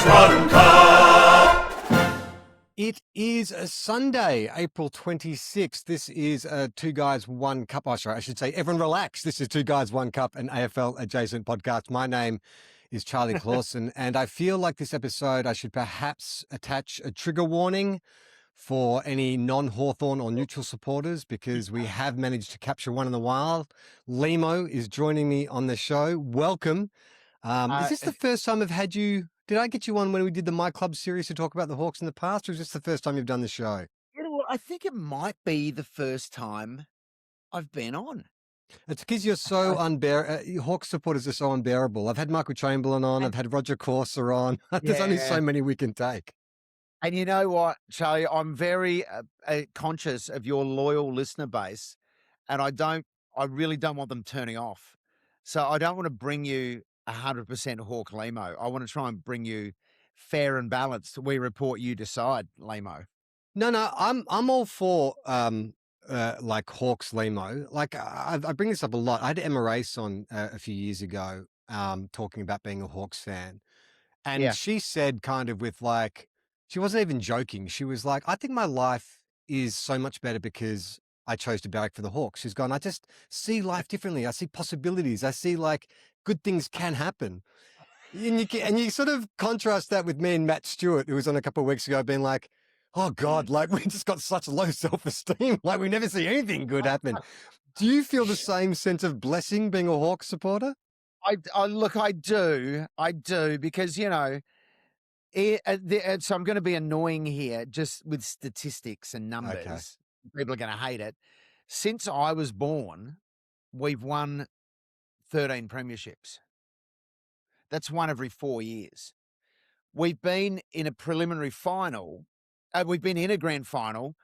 Guys One Cup. It is a Sunday, April 26th. This is Two Guys One Cup. Oh, sorry, I should say everyone relax. This is Two Guys One Cup, an AFL adjacent podcast. My name is Charlie Clausen, and I feel like this episode I should perhaps attach a trigger warning for any non-Hawthorn or neutral supporters, because we have managed to capture one in the wild. Lehmo is joining me on the show. Welcome. Is this the first time I've had you? Did I get you on when we did the My Club series to talk about the Hawks in the past, or is this the first time you've done the show? You know what? I think it might be the first time I've been on. It's because you're so Hawks supporters are so unbearable. I've had Michael Chamberlain on. I've had Roger Corser on. There's only so many we can take. And you know what, Charlie? I'm very conscious of your loyal listener base, and I really don't want them turning off. So I don't want to bring you 100% Hawk Lehmo. I want to try and bring you fair and balanced. We report, you decide, Lehmo. No, I'm all for like Hawks Lehmo. Like I bring this up a lot. I had Emma Race on a few years ago, talking about being a Hawks fan, and she said kind of with like, she wasn't even joking. She was like, I think my life is so much better because I chose to barrack for the Hawks. She's gone, I just see life differently. I see possibilities. I see like good things can happen. And you sort of contrast that with me and Matt Stewart, who was on a couple of weeks ago, being like, oh God, like we just got such low self-esteem. Like we never see anything good happen. Do you feel the same sense of blessing being a Hawks supporter? Look, I do, because, you know, so I'm going to be annoying here just with statistics and numbers. Okay. People are going to hate it. Since I was born, we've won 13 premierships. That's one every 4 years. We've been in a preliminary final. We've been in a grand final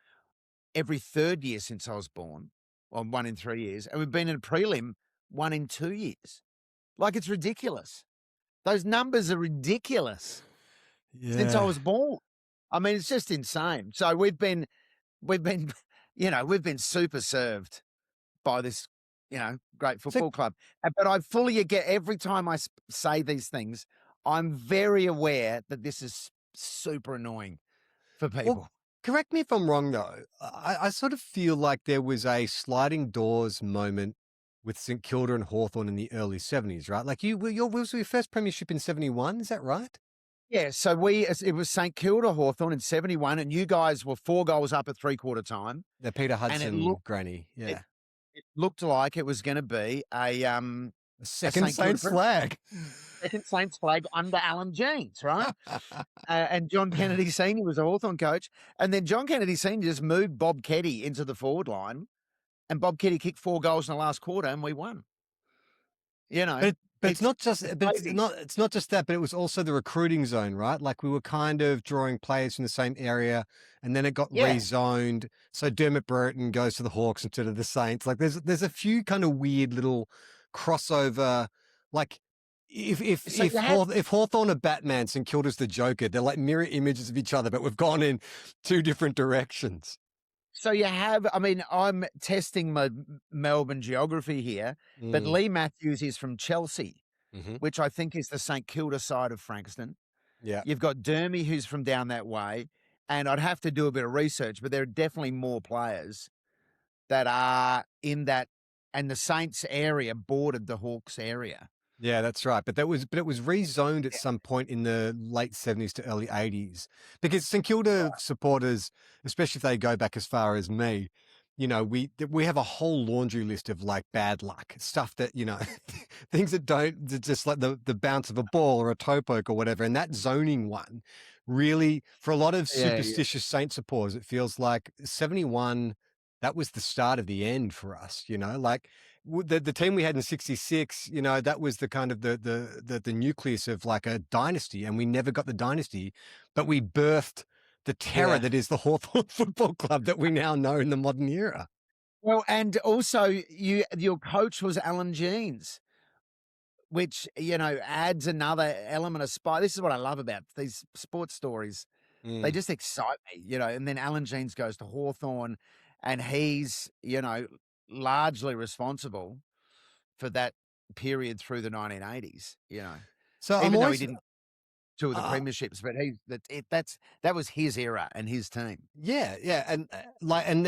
every third year since I was born, or 1 in 3 years. And we've been in a prelim 1 in 2 years. Like, it's ridiculous. Those numbers are ridiculous. Since I was born. I mean, it's just insane. So we've been, you know, we've been super served by this, you know, great football club. But I fully get, every time I say these things, I'm very aware that this is super annoying for people. Well, correct me if I'm wrong, though. I sort of feel like there was a sliding doors moment with St Kilda and Hawthorn in the early 70s, right? Like was your first premiership in 71, is that right? Yeah, so it was St Kilda Hawthorn in 71, and you guys were 4 goals up at three-quarter time. The Peter Hudson granny, yeah. It looked like it was going to be a second Saints flag. Second Saints flag under Alan Jeans, right? And John Kennedy Sr. was a Hawthorn coach. And then John Kennedy Sr. just moved Bob Keddy into the forward line, and Bob Keddy kicked 4 goals in the last quarter, and we won. You know. But it's not just that, but it was also the recruiting zone, right? Like we were kind of drawing players from the same area, and then it got rezoned. So Dermot Burton goes to the Hawks instead of the Saints. Like there's a few kind of weird little crossover. Like if Hawthorn are Batman, St Kilda's the Joker, they're like mirror images of each other, but we've gone in 2 different directions. So you have, I mean, I'm testing my Melbourne geography here, but Lee Matthews is from Chelsea, which I think is the St Kilda side of Frankston. Yeah. You've got Dermy, who's from down that way, and I'd have to do a bit of research, but there are definitely more players that are in that, and the Saints area bordered the Hawks area. Yeah, that's right. But it was rezoned at some point in the late 70s to early 80s, because St Kilda supporters, especially if they go back as far as me, you know, we have a whole laundry list of like bad luck stuff that, you know, things that just like the bounce of a ball or a toe poke or whatever. And that zoning one really, for a lot of superstitious Saint supporters, it feels like 71, that was the start of the end for us, you know, like the team we had in 66, you know, that was the kind of the nucleus of like a dynasty, and we never got the dynasty, but we birthed the terror that is the Hawthorn Football Club that we now know in the modern era. Well, and also your coach was Alan Jeans, which, you know, adds another element of spice. This is what I love about these sports stories. They just excite me, you know, and then Alan Jeans goes to Hawthorn, and he's, you know, largely responsible for that period through the 1980s, you know. So even though he didn't two of the Uh, premierships, but that was his era and his team. yeah, and and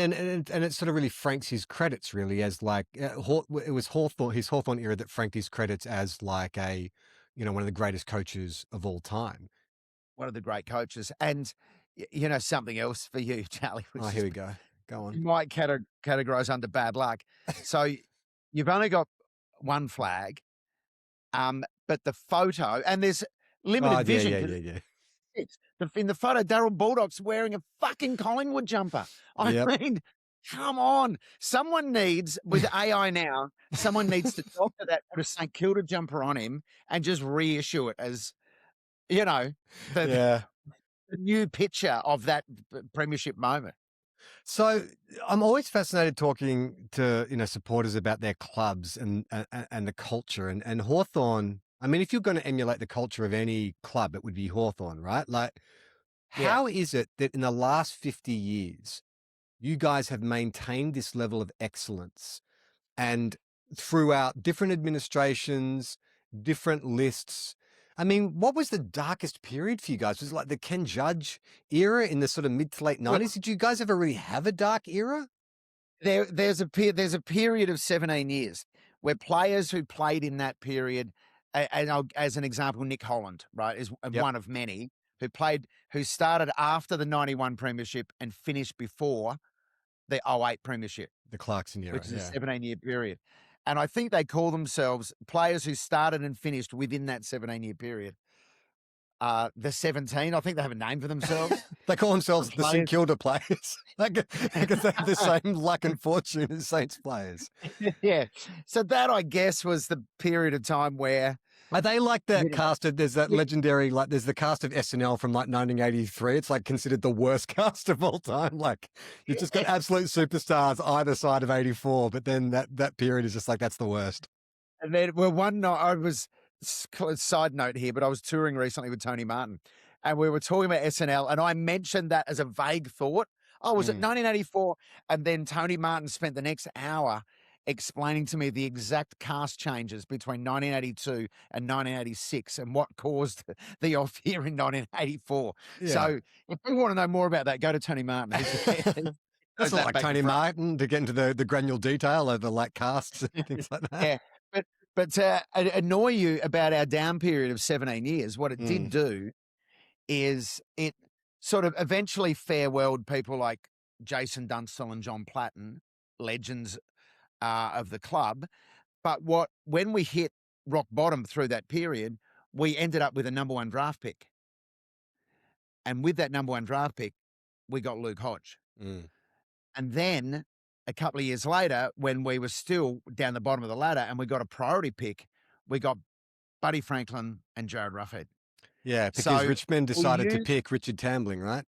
it sort of really franks his credits really as like it was his Hawthorn era that franked his credits as like a, one of the greatest coaches of all time. One of the great coaches. And something else for you, Charlie, which Oh, is here we go. Go on. might categorize under bad luck. So you've only got one flag, but the photo, and there's limited Oh, vision. yeah. In the photo, Daryl Baldock's wearing a fucking Collingwood jumper. I Yep. mean, come on. Someone needs, with AI now, someone needs to doctor that, put a St Kilda jumper on him and just reissue it as, the, Yeah. the new picture of that premiership moment. So I'm always fascinated talking to supporters about their clubs and the culture and Hawthorn. I mean, if you're going to emulate the culture of any club, it would be Hawthorn, right? Like, Yeah. how is it that in the last 50 years you guys have maintained this level of excellence and throughout different administrations, different lists? I mean, what was the darkest period for you guys? Was it like the Ken Judge era in the sort of mid to late 90s? Did you guys ever really have a dark era? There's a period of 17 years where players who played in that period, as an example, Nick Holland, right, is Yep. one of many who started after the 91 premiership and finished before the 08 premiership, The Clarkson era, which is a yeah. 17-year period. And I think they call themselves players who started and finished within that 17-year period. The 17, I think they have a name for themselves. They call themselves The the St players. Kilda players. Because they have the same luck and fortune as Saints players. Yeah. So that, I guess, was the period of time where Are they like that You know, cast of, there's that yeah. legendary, like there's the cast of SNL from like 1983. It's like considered the worst cast of all time. Like you've just got absolute superstars either side of 84, but then that period is just like, that's the worst. And then, well, one night side note here, but I was touring recently with Tony Martin and we were talking about SNL and I mentioned that as a vague thought. Oh, was it 1984? And then Tony Martin spent the next hour explaining to me the exact cast changes between 1982 and 1986 and what caused the off year in 1984. Yeah. So if you want to know more about that, go to Tony Martin. That's not like Tony Martin to get into the granular detail of the like casts and things like that. Yeah. But to annoy you about our down period of 17 years, what it did do is it sort of eventually farewelled people like Jason Dunstall and John Platten, legends of the club. But when we hit rock bottom through that period, we ended up with a number 1 draft pick. And with that number 1 draft pick, we got Luke Hodge. And then a couple of years later, when we were still down the bottom of the ladder and we got a priority pick, we got Buddy Franklin and Jared Ruffhead. Yeah, because So Richmond we decided to used- pick Richard Tambling, right?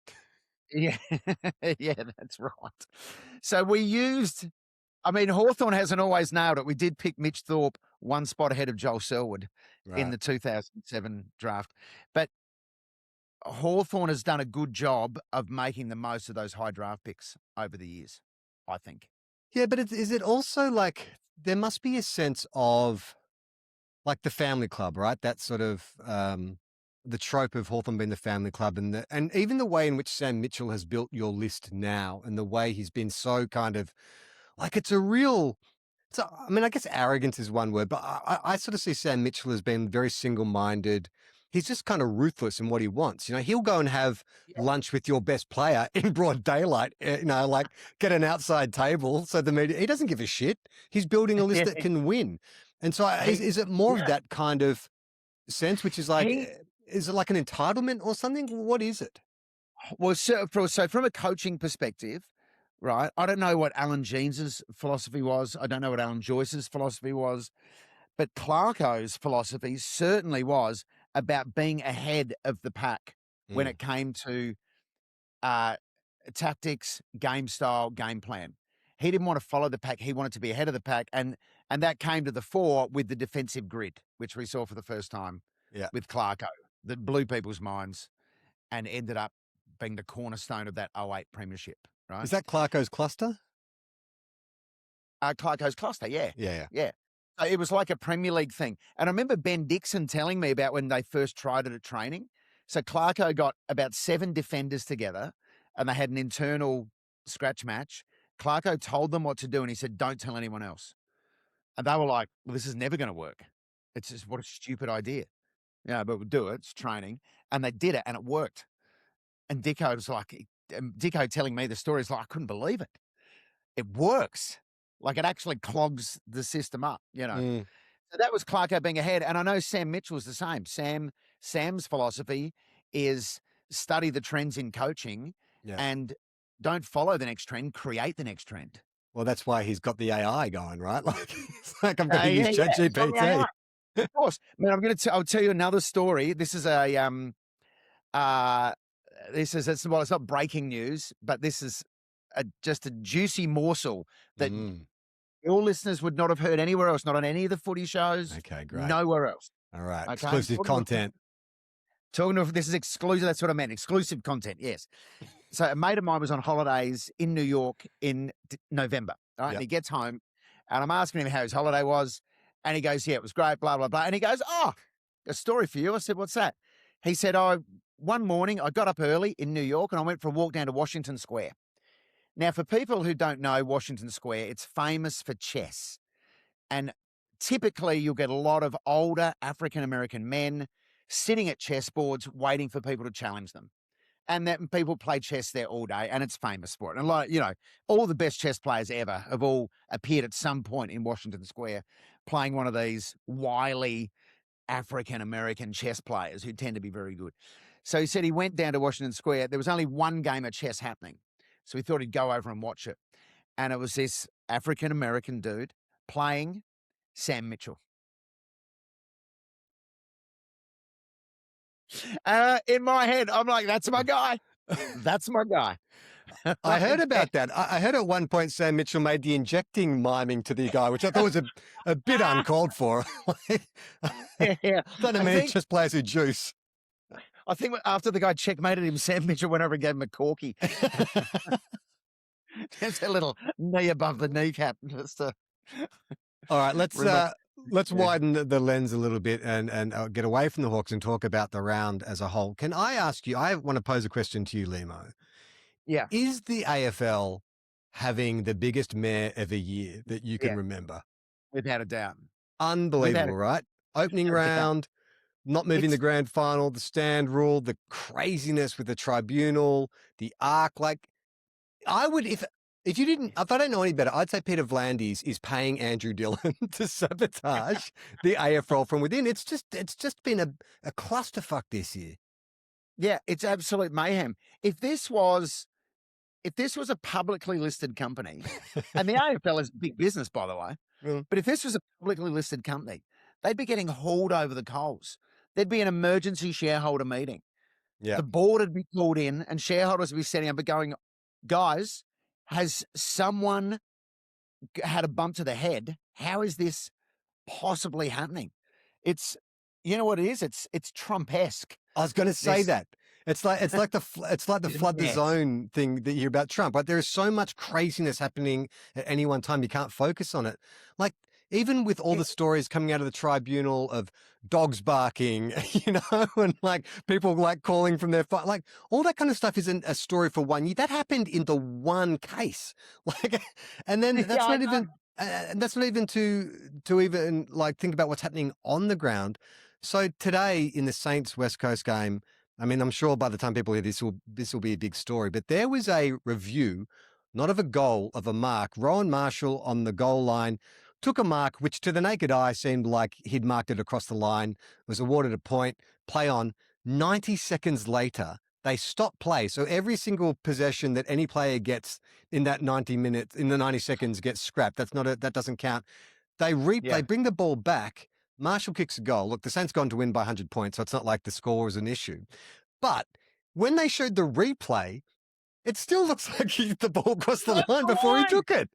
Yeah, yeah, that's right. So we used, I mean, Hawthorn hasn't always nailed it. We did pick Mitch Thorpe 1 spot ahead of Joel Selwood in the 2007 draft. But Hawthorn has done a good job of making the most of those high draft picks over the years, I think. Yeah, but is it also like there must be a sense of like the family club, right? That sort of the trope of Hawthorn being the family club, and even the way in which Sam Mitchell has built your list now, and the way he's been so kind of like it's a real. So I mean, I guess arrogance is one word, but I sort of see Sam Mitchell as being very single-minded. He's just kind of ruthless in what he wants. He'll go and have lunch with your best player in broad daylight, like get an outside table. So the media, he doesn't give a shit. He's building a list that can win. And so is it more of that kind of sense, which is like, is it like an entitlement or something? What is it? Well, so from a coaching perspective, right, I don't know what Alan Jeans's philosophy was. I don't know what Alan Joyce's philosophy was. But Clarko's philosophy certainly was about being ahead of the pack when it came to tactics, game style, game plan. He didn't want to follow the pack. He wanted to be ahead of the pack. And that came to the fore with the defensive grid, which we saw for the first time with Clarko, that blew people's minds and ended up being the cornerstone of that 08 premiership, right? Is that Clarko's cluster? Clarko's cluster, yeah. Yeah. It was like a Premier League thing. And I remember Ben Dixon telling me about when they first tried it at training. So Clarko got about 7 defenders together and they had an internal scratch match. Clarko told them what to do and he said, don't tell anyone else. And they were like, well, this is never going to work. It's just what a stupid idea. Yeah, but we'll do it. It's training. And they did it and it worked. And Dicko was like, Dicko telling me the story is like, I couldn't believe it. It works. Like it actually clogs the system up, you know. Mm. So that was Clarko being ahead. And I know Sam Mitchell was the same. Sam's philosophy is study the trends in coaching Yeah. and don't follow the next trend, create the next trend. Well, that's why he's got the AI going, right? Like, it's like I'm going to Yeah, use yeah, it's on the ChatGPT. AI. Of course. Man, I'll tell you another story. This is it's not breaking news, but this is just a juicy morsel that your listeners would not have heard anywhere else, not on any of the footy shows. Okay, great. Nowhere else. All right. Okay. Exclusive content. This is exclusive. That's what I meant. Exclusive content. Yes. So a mate of mine was on holidays in New York in November. Right. Yep. And he gets home and I'm asking him how his holiday was. And he goes, yeah, it was great, blah, blah, blah. And he goes, oh, a story for you. I said, what's that? He said, one morning I got up early in New York and I went for a walk down to Washington Square. Now, for people who don't know Washington Square, it's famous for chess. And typically you'll get a lot of older African-American men sitting at chessboards waiting for people to challenge them. And that people play chess there all day, and it's famous for it. And like, you know, all the best chess players ever have all appeared at some point in Washington Square playing one of these wily African-American chess players who tend to be very good. So he said he went down to Washington Square. There was only one game of chess happening. So he thought he'd go over and watch it. And it was this African-American dude playing Sam Mitchell. In my head, I'm like, that's my guy. That's my guy. I heard about that. I heard at one point Sam Mitchell made the injecting miming to the guy, which I thought was a bit uncalled for. Yeah. Don't know many chess players who juice. I think after the guy checkmated him, Sam Mitchell went over and gave him a corky. Just a little knee above the kneecap. Just to... All right, let's widen the lens a little bit and get away from the Hawks and talk about the round as a whole. Can I ask you, I want to pose a question to you, Lehmo. Yeah. Is the AFL having the biggest mare of a year that you can remember? Without a doubt. Unbelievable, right? Opening round, not moving the grand final, the stand rule, the craziness with the tribunal, the arc. Like, I would, if I don't know any better, I'd say Peter V'landys is paying Andrew Dillon to sabotage the AFL from within. It's just been a clusterfuck this year. Yeah, it's absolute mayhem. If this was a publicly listed company, and the AFL is big business, by the way, but if this was a publicly listed company, they'd be getting hauled over the coals. There'd be an emergency shareholder meeting. Yeah. The board would be called in and shareholders would be setting up and going, guys, has someone had a bump to the head? How is this possibly happening? It's, you know what it is? It's Trump-esque. I was going to say that. It's like the flood the zone thing that you hear about Trump, right? There is so much craziness happening at any one time. You can't focus on it. Like, even with all the stories coming out of the tribunal of dogs barking, you know, and like people like calling from their fight, like all that kind of stuff isn't a story for 1 year. That happened in the one case. Like, and then that's not even, that's not even to even like think about what's happening on the ground. So today in the Saints West Coast game, I mean, I'm sure by the time people hear this will be a big story, but there was a review, not of a goal, of a mark. Rowan Marshall on the goal line took a mark, which to the naked eye seemed like he'd marked it across the line, was awarded a point, play on. 90 seconds later, they stop play. So every single possession that any player gets in that 90 minutes, in the 90 seconds gets scrapped. That doesn't count. They bring the ball back. Marshall kicks a goal. Look, the Saints gone to win by 100 points, so it's not like the score was an issue. But when they showed the replay, it still looks like he hit the ball across the line before he took it.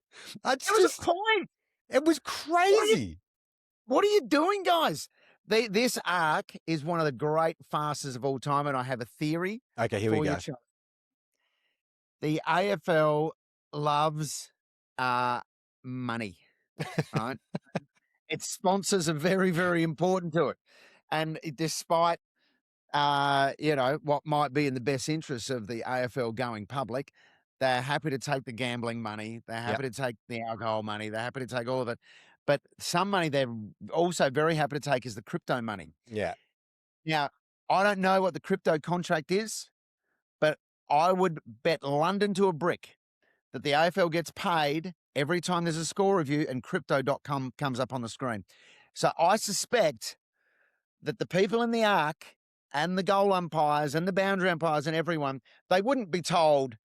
It was a point. It was crazy. What are you doing, guys? This arc is one of the great farces of all time, and I have a theory. Okay, here we go. The AFL loves money, right? Its sponsors are very, very important to it. And despite what might be in the best interests of the AFL going public. They're happy to take the gambling money. They're happy to take the alcohol money. They're happy to take all of it. But some money they're also very happy to take is the crypto money. Yeah. Now, I don't know what the crypto contract is, but I would bet London to a brick that the AFL gets paid every time there's a score review and crypto.com comes up on the screen. So I suspect that the people in the arc and the goal umpires and the boundary umpires and everyone, they wouldn't be told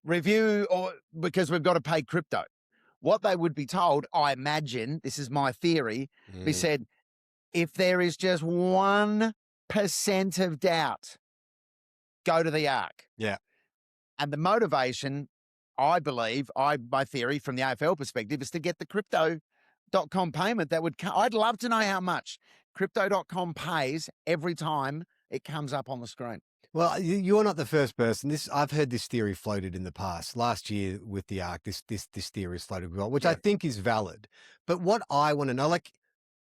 review or because we've got to pay crypto. What they would be told, I imagine, this is my theory, be said, if there is just 1% of doubt, go to the arc. Yeah. And the motivation, I believe, my theory from the AFL perspective is to get the crypto.com payment that would come. I'd love to know how much crypto.com pays every time it comes up on the screen. Well, you're not the first person. I've heard this theory floated in the past. Last year with the ARC, this theory is floated as well, which I think is valid. But what I want to know, like,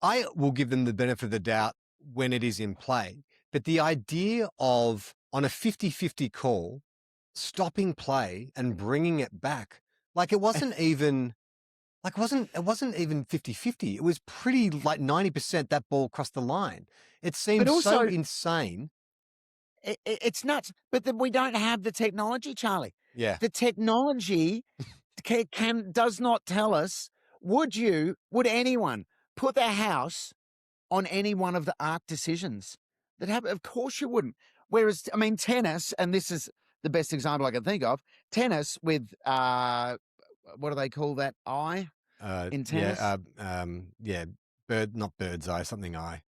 I will give them the benefit of the doubt when it is in play. But the idea of, on a 50-50 call, stopping play and bringing it back, like it wasn't even 50-50. It was pretty like 90% that ball crossed the line. It seemed so insane. It's nuts. But we don't have the technology, Charlie. Yeah. The technology does not tell us, would anyone put their house on any one of the ARC decisions that happen? Of course you wouldn't. Whereas, I mean, tennis, and this is the best example I can think of, tennis with, what do they call that eye in tennis? Not bird's eye, something eye.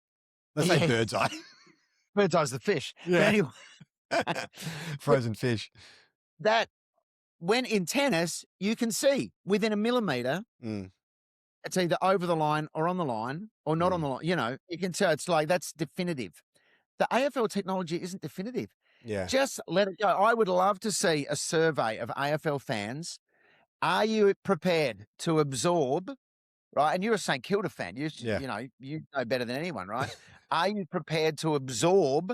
Let's say bird's eye. Bird's eye's the fish. Yeah. But anyway, frozen fish. That when in tennis, you can see within a millimeter, it's either over the line or on the line or not on the line. You can tell it's like that's definitive. The AFL technology isn't definitive. Yeah. Just let it go. I would love to see a survey of AFL fans. Are you prepared to absorb, right? And you're a St Kilda fan. You know better than anyone, right? Are you prepared to absorb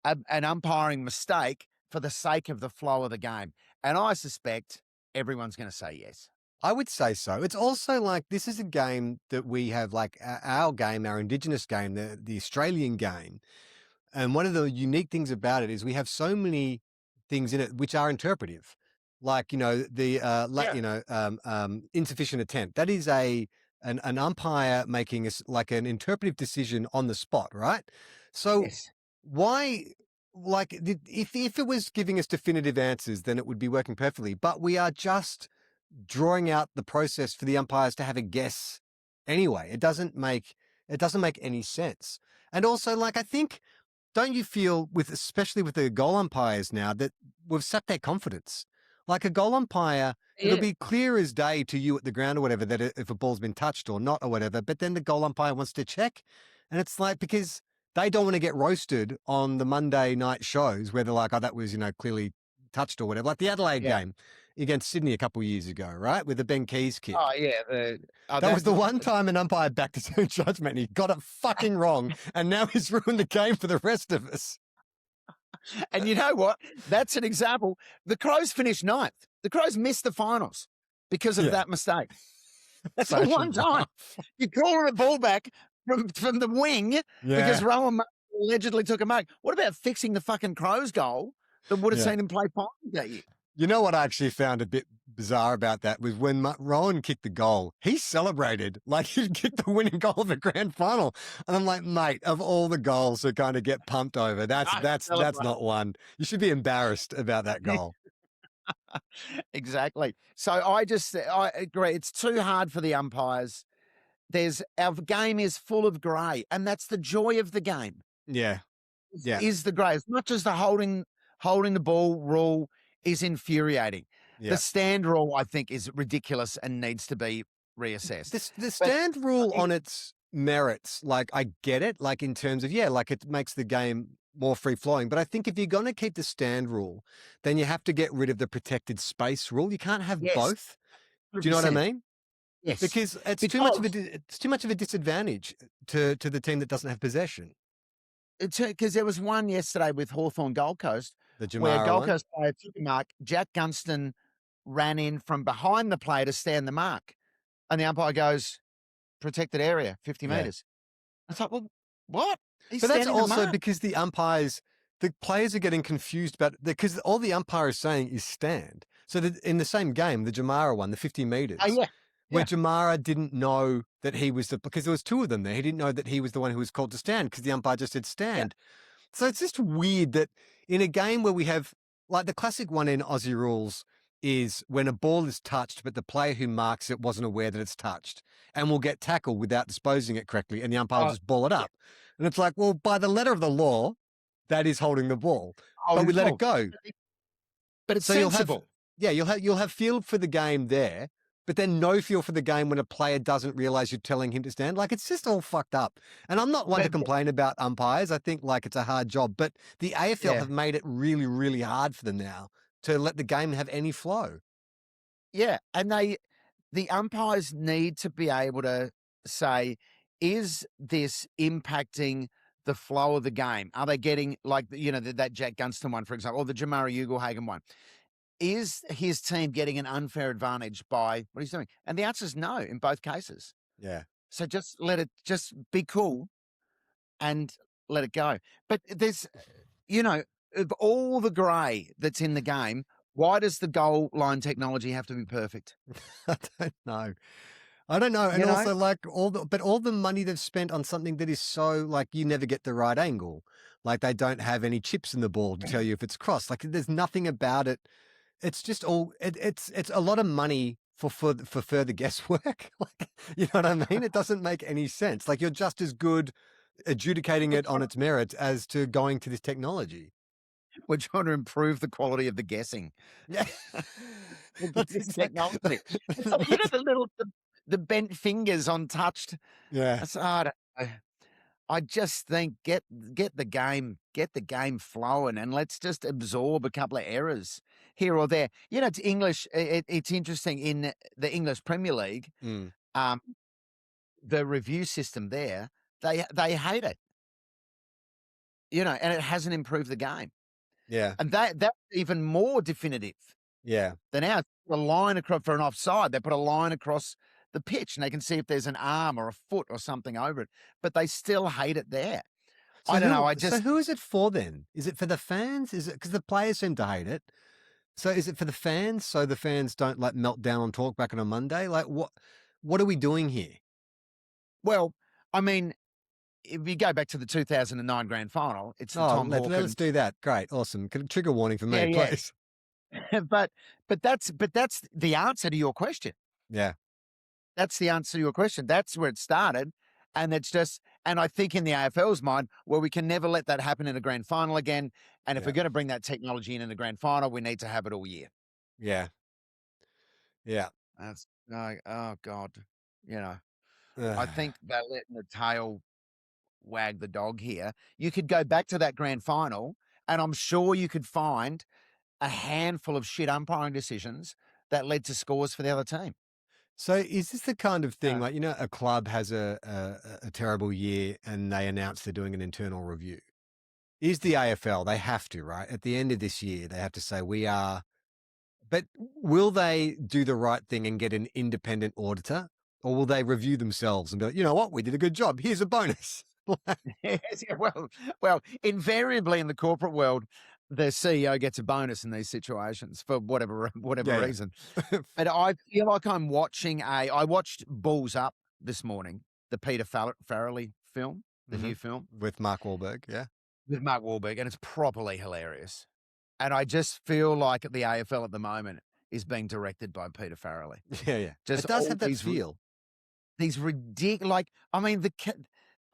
an umpiring mistake for the sake of the flow of the game? And I suspect everyone's going to say yes. I would say so. It's also like, this is a game that we have, like our game, our Indigenous game, the Australian game. And one of the unique things about it is we have so many things in it which are interpretive. Like, insufficient attempt. That is an umpire making like an interpretive decision on the spot, right? So why, like, if it was giving us definitive answers, then it would be working perfectly. But we are just drawing out the process for the umpires to have a guess anyway. It doesn't make any sense. And also, like, I think, don't you feel especially with the goal umpires now, that we've sapped their confidence? Like a goal umpire, it'll be clear as day to you at the ground or whatever that if a ball's been touched or not or whatever, but then the goal umpire wants to check. And it's like, because they don't want to get roasted on the Monday night shows where they're like, oh, that was, clearly touched or whatever. Like the Adelaide game against Sydney a couple of years ago, right? With the Ben Keys kick. Oh, yeah. That was the one time an umpire backed his own judgment and he got it fucking wrong. And now he's ruined the game for the rest of us. And you know what? That's an example. The Crows finished 9th. The Crows missed the finals because of that mistake. That's the one time. You're calling a ball back from the wing because Rowan allegedly took a mark. What about fixing the fucking Crows goal that would have seen him play finals that year? You know what I actually found a bit bizarre about that was when Rowan kicked the goal, he celebrated like he'd kicked the winning goal of the grand final. And I'm like, mate, of all the goals to kind of get pumped over, that's not one. You should be embarrassed about that goal. Exactly. So I agree. It's too hard for the umpires. Our game is full of grey, and that's the joy of the game. Yeah. Is the grey. As much as the holding the ball rule is infuriating. Yeah. The stand rule, I think, is ridiculous and needs to be reassessed. The stand rule on its merits, like, I get it, like in terms of, like it makes the game more free-flowing. But I think if you're going to keep the stand rule, then you have to get rid of the protected space rule. You can't have both. 100%. Do you know what I mean? Yes. Because it's too much of a disadvantage to the team that doesn't have possession. because there was one yesterday with Hawthorn Gold Coast The where a Jamara Gold one. Coast player took a mark. Jack Gunston ran in from behind the player to stand the mark. And the umpire goes, protected area, 50 Yeah. metres. I thought, well, what? He's But that's standing the also mark. because the players are getting confused about because all the umpire is saying is stand. So that in the same game, the Jamara one, the 50 meters, Oh, yeah. where Yeah. Jamara didn't know that he was because there was two of them there. He didn't know that he was the one who was called to stand because the umpire just said stand. So it's just weird that in a game where we have like the classic one in Aussie rules is when a ball is touched, but the player who marks it wasn't aware that it's touched and will get tackled without disposing it correctly, and the umpire will Oh, just ball it yeah. up. And it's like, well, by the letter of the law, that is holding the ball, but Holding we the let ball. it go. But it's So sensible. you'll have feel for the game there, but then no feel for the game when a player doesn't realize you're telling him to stand. Like it's just all fucked up. And I'm not one to But- complain about umpires. I think like it's a hard job, but the AFL Yeah. have made it really, really hard for them now to let the game have any flow. Yeah. And the umpires need to be able to say, is this impacting the flow of the game? Are they getting like, that Jack Gunston one, for example, or the Jamara Ugelhagen one? Is his team getting an unfair advantage by what he's doing? And the answer is no in both cases. Yeah. So just just be cool and let it go. But there's, of all the grey that's in the game, why does the goal line technology have to be perfect? I don't know. I don't know. And You know? also like all the money they've spent on something that is so like you never get the right angle. Like they don't have any chips in the ball to tell you if it's crossed. Like there's nothing about it. It's just all it's a lot of money for further guesswork. Like you know what I mean? It doesn't make any sense. Like you're just as good adjudicating it on its merits as to going to this technology. We're trying to improve the quality of the guessing. Yeah. That's That's technology. exactly. The bent fingers untouched. Yeah. I don't know. I just think get the game flowing, and let's just absorb a couple of errors here or there. It's English. It's interesting in the English Premier League. Mm. The review system there, they hate it. And it hasn't improved the game. Yeah. And that's even more definitive Yeah. than ours. A line across for an offside, they put a line across the pitch, and they can see if there's an arm or a foot or something over it. But they still hate it there. So I don't know. So who is it for then? Is it for the fans? Is it because the players seem to hate it? So is it for the fans? So the fans don't like melt down on talk back on a Monday? Like what are we doing here? Well, I mean, if you go back to the 2009 grand final, it's the Tom let's Hawkins. do that. Great, awesome. Trigger warning for me, Yeah. please. but that's the answer to your question. Yeah. That's the answer to your question. That's where it started. And I think in the AFL's mind, well, we can never let that happen in a grand final again. And if Yeah. we're going to bring that technology in a grand final, we need to have it all year. Yeah. Yeah. That's like, oh God, I think they're letting the tail wag the dog here. You could go back to that grand final, and I'm sure you could find a handful of shit umpiring decisions that led to scores for the other team. So is this the kind of thing Yeah. like, a club has a terrible year and they announce they're doing an internal review? Is the AFL, they have to, right? At the end of this year, they have to say but will they do the right thing and get an independent auditor? Or will they review themselves and be like, you know what, we did a good job. Here's a bonus. Yes, yeah, well, invariably in the corporate world, the CEO gets a bonus in these situations for whatever Yeah. reason. But I feel like I'm watching I watched Balls Up this morning, the Peter Farrelly film, the new film With Mark Wahlberg, yeah. with Mark Wahlberg, and it's properly hilarious. And I just feel like the AFL at the moment is being directed by Peter Farrelly. Yeah. Just It does all have that these feel. These ridiculous, I mean,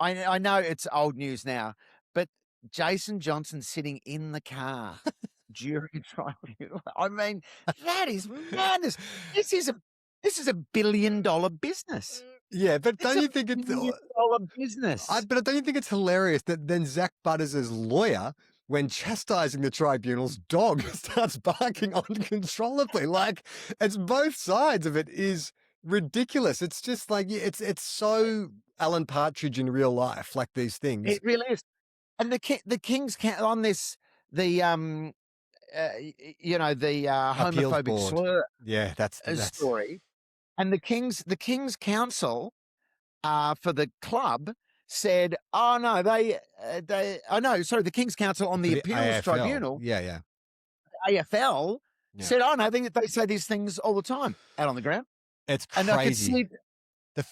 I know it's old news now, but Jason Johnson sitting in the car during a trial. I mean, that is madness. This is a $1 billion business. Yeah, but It's don't a you think $1 it's billion business. but don't you think it's hilarious that then Zach Butters' lawyer, when chastising the tribunal's dog, starts barking uncontrollably? Like it's both sides of it is ridiculous. It's just like it's so Alan Partridge in real life, like these things. It really is. And the Kings on this the Appeals homophobic board. slur Yeah, that's story, and the Kings Council for the club said, oh no, the Kings Council on for the the appeals AFL. tribunal, Yeah. AFL, Yeah. said, oh no, they say these things all the time out on the ground. It's And I could crazy. see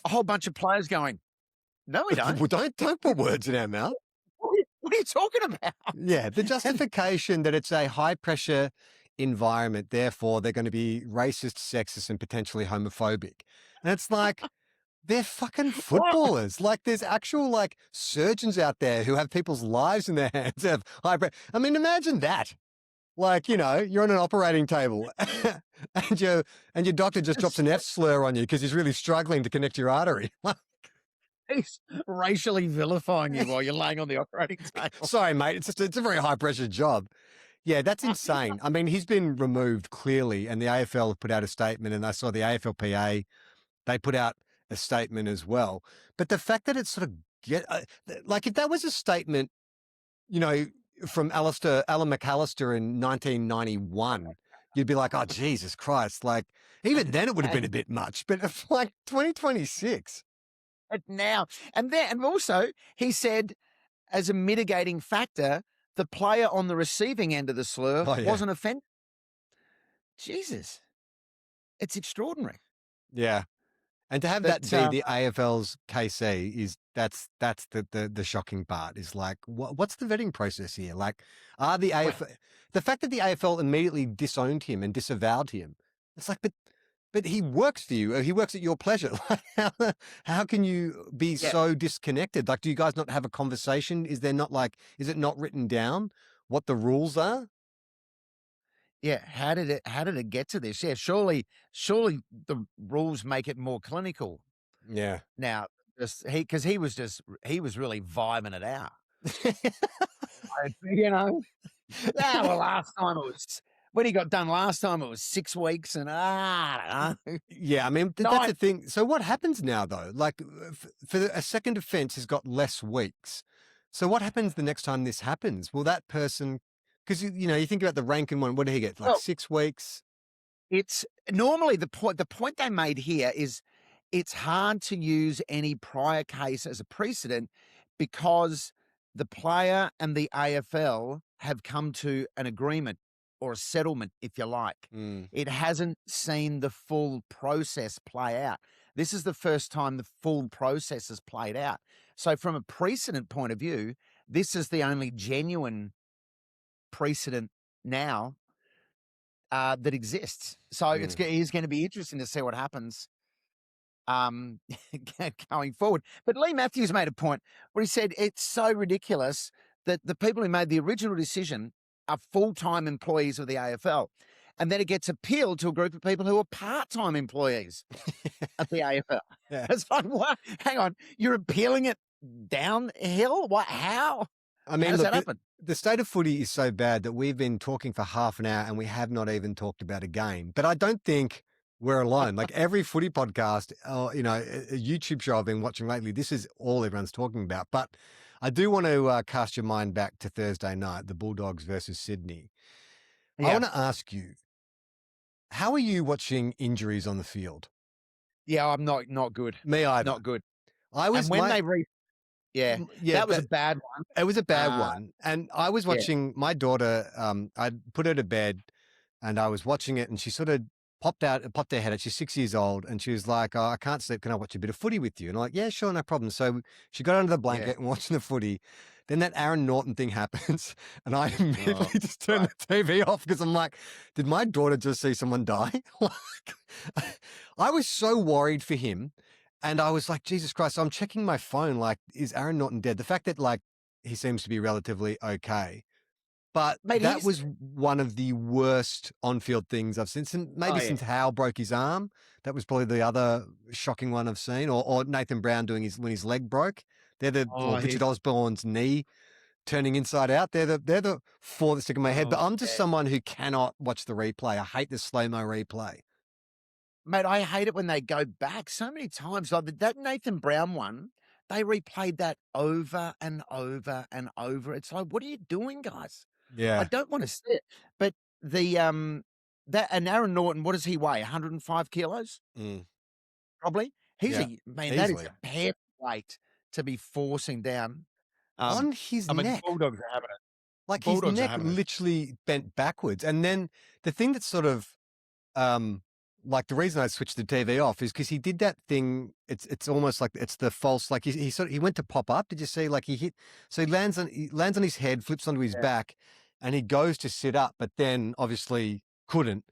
a whole bunch of players going, no, we don't. Well, don't put words in our mouth. What are you talking about? Yeah, the justification that it's a high pressure environment, therefore they're going to be racist, sexist, and potentially homophobic. And it's like, they're fucking footballers. Like, there's actual like surgeons out there who have people's lives in their hands. Have I mean, imagine that. Like, you're on an operating table and your doctor just drops an F slur on you because he's really struggling to connect your artery. He's racially vilifying you while you're laying on the operating table. Sorry, mate. It's a very high pressure job. Yeah, that's insane. I mean, he's been removed clearly, and the AFL have put out a statement, and I saw the AFLPA, they put out a statement as well. But the fact that it's sort of like, if that was a statement, from Alan McAllister in 1991, you'd be like, oh, Jesus Christ. Like, even then it would have been a bit much, but it's like 2026. Now, and also he said, as a mitigating factor, the player on the receiving end of the slur wasn't offended. Jesus, it's extraordinary. Yeah. And to have that be the AFL's KC that's the shocking part, is like, what's the vetting process here? Like, are the AFL, the fact that the AFL immediately disowned him and disavowed him, it's like, but he works for you, or he works at your pleasure. Like, how can you be so disconnected? Like, do you guys not have a conversation? Is it not written down what the rules are? Yeah, how did it get to this? Yeah, surely the rules make it more clinical. Yeah. Now, because he was really vibing it out. Well, when he got done last time, it was 6 weeks, and I don't know. Yeah, I mean, that's the thing. So what happens now, though? Like, for a second offense has got less weeks. So what happens the next time this happens? Will that person, because you think about the Rankin one, what did he get? Like 6 weeks? It's normally the point they made here is it's hard to use any prior case as a precedent because the player and the AFL have come to an agreement or a settlement, if you like. It hasn't seen the full process play out. This is the first time the full process has played out. So from a precedent point of view, this is the only genuine precedent now that exists. So it is going to be interesting to see what happens going forward. But Lee Matthews made a point where he said it's so ridiculous that the people who made the original decision are full-time employees of the AFL. And then it gets appealed to a group of people who are part-time employees of the AFL. Yeah. It's like, what? Hang on, you're appealing it downhill? What? How? I mean, how does that happen? The state of footy is so bad that we've been talking for half an hour and we have not even talked about a game. But I don't think we're alone. Like, every footy podcast, or a YouTube show I've been watching lately, this is all everyone's talking about. But I do want to cast your mind back to Thursday night, the Bulldogs versus Sydney. I want to ask you, how are you watching injuries on the field? Yeah, I'm not good. Me either. Not good. That was a bad one. It was a bad one. And I was watching my daughter, I put her to bed and I was watching it, and she sort of popped her head out. She's 6 years old, and she was like, oh, I can't sleep. Can I watch a bit of footy with you? And I'm like, yeah, sure, no problem. So she got under the blanket and watching the footy. Then that Aaron Norton thing happens, and I immediately just turned the TV off because I'm like, did my daughter just see someone die? I was so worried for him. And I was like, Jesus Christ. So I'm checking my phone, like, is Aaron Norton dead? The fact that, like, he seems to be relatively okay. But that was one of the worst on-field things I've seen. Maybe since Howe broke his arm. That was probably the other shocking one I've seen. Or Nathan Brown when his leg broke. They're or Richard Osborne's knee turning inside out. They're the four that stick in my head. But I'm just someone who cannot watch the replay. I hate the slow-mo replay. Mate, I hate it when they go back so many times. Like that Nathan Brown one, they replayed that over and over and over. It's like, what are you doing, guys? I Yeah. don't want to see it. But the that and Aaron Norton, what does he weigh? 105 kilos, Mm. probably. He's Yeah. a man. That is Easily. a pair weight to be forcing down. On his I mean, neck. Bulldogs are having it. Like his Bulldogs are neck having it. literally bent backwards. And then the thing that sort of like the reason I switched the TV off is because he did that thing. It's almost like it's the false. Like he went to pop up. Did you see? Like he lands on his head, flips onto his Yeah. back, and he goes to sit up, but then obviously couldn't.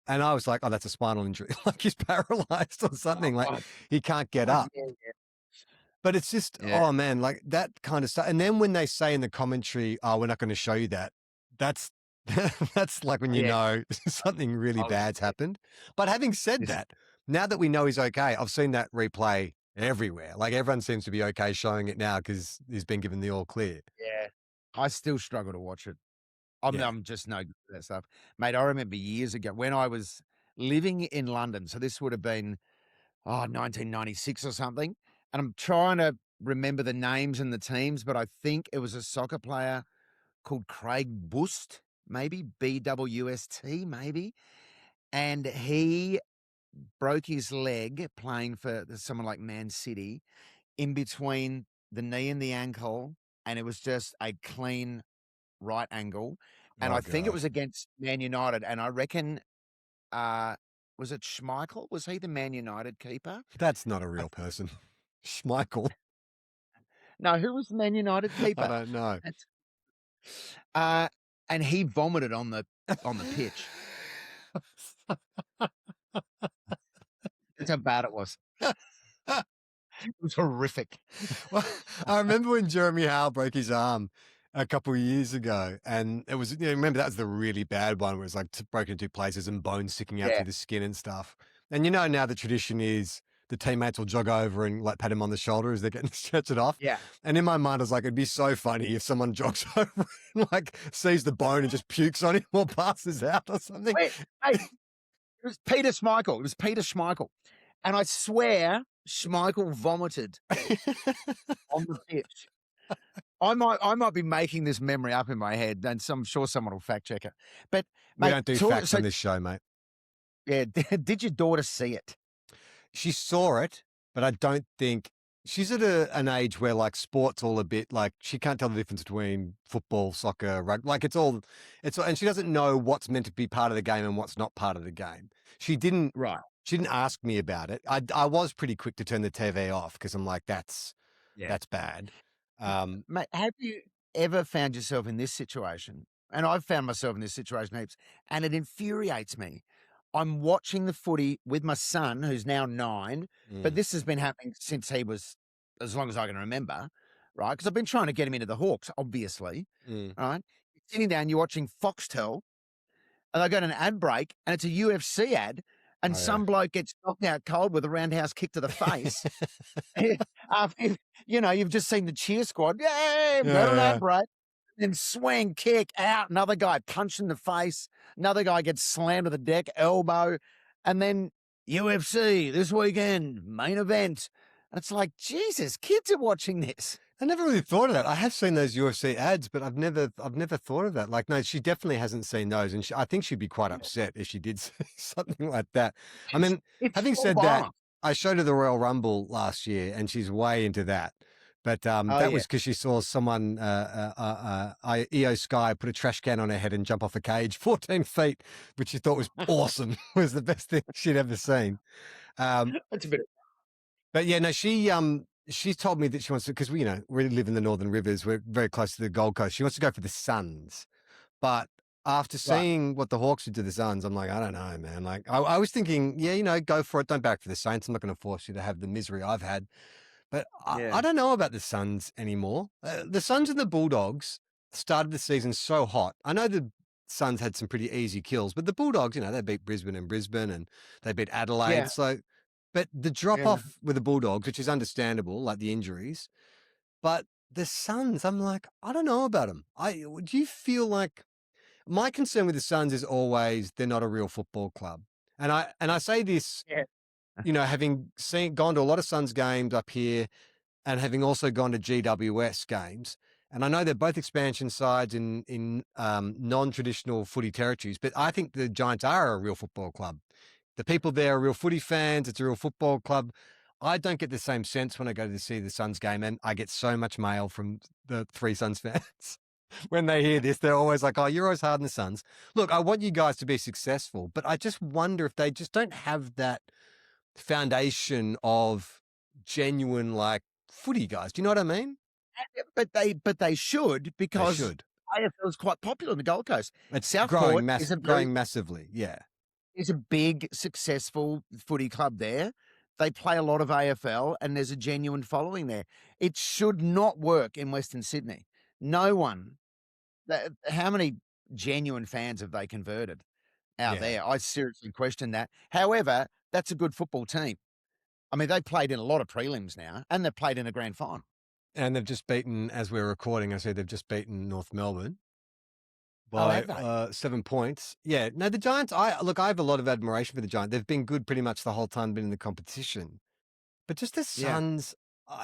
And I was like, oh, that's a spinal injury. Like he's paralyzed or something. Like Oh, he can't get up. yeah, But it's just, yeah. oh man, like that kind of stuff. And then when they say in the commentary, oh, we're not going to show you that, that's that's like when you Yeah. know something really Oh, bad's yeah. happened. But having said This- that, now that we know he's okay, I've seen that replay everywhere. Like everyone seems to be okay showing it now because he's been given the all clear. Yeah. I still struggle to watch it. Yeah. I'm just no good at that stuff. Mate, I remember years ago when I was living in London. So this would have been 1996 or something. And I'm trying to remember the names and the teams, but I think it was a soccer player called Craig Bust, maybe BWST, maybe. And he broke his leg playing for someone like Man City in between the knee and the ankle. And it was just a clean right angle. And Oh I think it God. was against Man United. And I reckon, was it Schmeichel? Was he the Man United keeper? That's not a real person. Schmeichel. No, who was the Man United I keeper? don't know. And he vomited on the pitch. That's how bad it was. It was horrific. Well, I remember when Jeremy Howe broke his arm a couple of years ago, and it was, remember that was the really bad one where it was like broken in two places and bones sticking out Yeah. through the skin and stuff. And now the tradition is the teammates will jog over and like pat him on the shoulder as they're getting stretched it off. Yeah. And in my mind, I was like, it'd be so funny if someone jogs over and like sees the bone and just pukes on him or passes out or something. Wait, hey, it was Peter Schmeichel. It was Peter Schmeichel. And I swear Schmeichel vomited on the pitch. I might be making this memory up in my head, and I'm sure someone will fact check it. But We mate, don't do facts on this show, mate. Yeah, did your daughter see it? She saw it, but I don't think she's at an age where like sport's all a bit like she can't tell the difference between football, soccer, rugby. Like it's all, and she doesn't know what's meant to be part of the game and what's not part of the game. She didn't ask me about it. I was pretty quick to turn the TV off because I'm like, that's bad. Mate, have you ever found yourself in this situation? And I've found myself in this situation heaps, and it infuriates me. I'm watching the footy with my son, who's now 9, but this has been happening since he was as long as I can remember, right? Because I've been trying to get him into the Hawks, obviously, right? Sitting down, you're watching Foxtel, and they go to an ad break, and it's a UFC ad, and some bloke gets knocked out cold with a roundhouse kick to the face. After, you've just seen the cheer squad. Yay, got an ad break. Then swing, kick, out. Another guy punched in the face. Another guy gets slammed to the deck, elbow. And then UFC this weekend, main event. And it's like, Jesus, kids are watching this. I never really thought of that. I have seen those UFC ads, but I've never thought of that. Like, no, she definitely hasn't seen those, and I think she'd be quite upset if she did see something like that. I mean, having said that, I showed her the Royal Rumble last year, and she's way into that. But that was because she saw someone, EO Sky, put a trash can on her head and jump off a cage 14 feet, which she thought was awesome. Was the best thing she'd ever seen. That's a bit. But yeah, no, she's told me that she wants to, because we live in the Northern Rivers. We're very close to the Gold Coast. She wants to go for the Suns. But after seeing what the Hawks did to the Suns, I'm like, I don't know, man. Like, I was thinking, go for it. Don't back for the Saints. I'm not going to force you to have the misery I've had. But I don't know about the Suns anymore. The Suns and the Bulldogs started the season so hot. I know the Suns had some pretty easy kills, but the Bulldogs, they beat Brisbane and they beat Adelaide. Yeah. So, but the drop off with the Bulldogs, which is understandable, like the injuries, but the Suns, I'm like, I don't know about them. Do you feel like my concern with the Suns is always they're not a real football club, and I say this. Having gone to a lot of Suns games up here, and having also gone to GWS games, and I know they're both expansion sides in non-traditional footy territories, but I think the Giants are a real football club. The people there are real footy fans. It's a real football club. I don't get the same sense when I go to see the Suns game, and I get so much mail from the three Suns fans. When they hear this, they're always like, "Oh, you're always hard on the Suns." Look, I want you guys to be successful, but I just wonder if they just don't have that foundation of genuine like footy guys. Do you know what I mean? But they should, They because should. AFL is quite popular on the Gold Coast. It's Southport growing massively. Yeah. is a big, successful footy club there. They play a lot of AFL, and there's a genuine following there. It should not work in Western Sydney. No one. How many genuine fans have they converted out Yeah. there? I seriously question that. However, that's a good football team. I mean, they played in a lot of prelims now, and they've played in a grand final. And they've just beaten, as we're recording, I said they've just beaten North Melbourne Oh, by have they? 7 points. Yeah. No, the Giants, I have a lot of admiration for the Giants. They've been good pretty much the whole time been in the competition. But just the Yeah. Suns,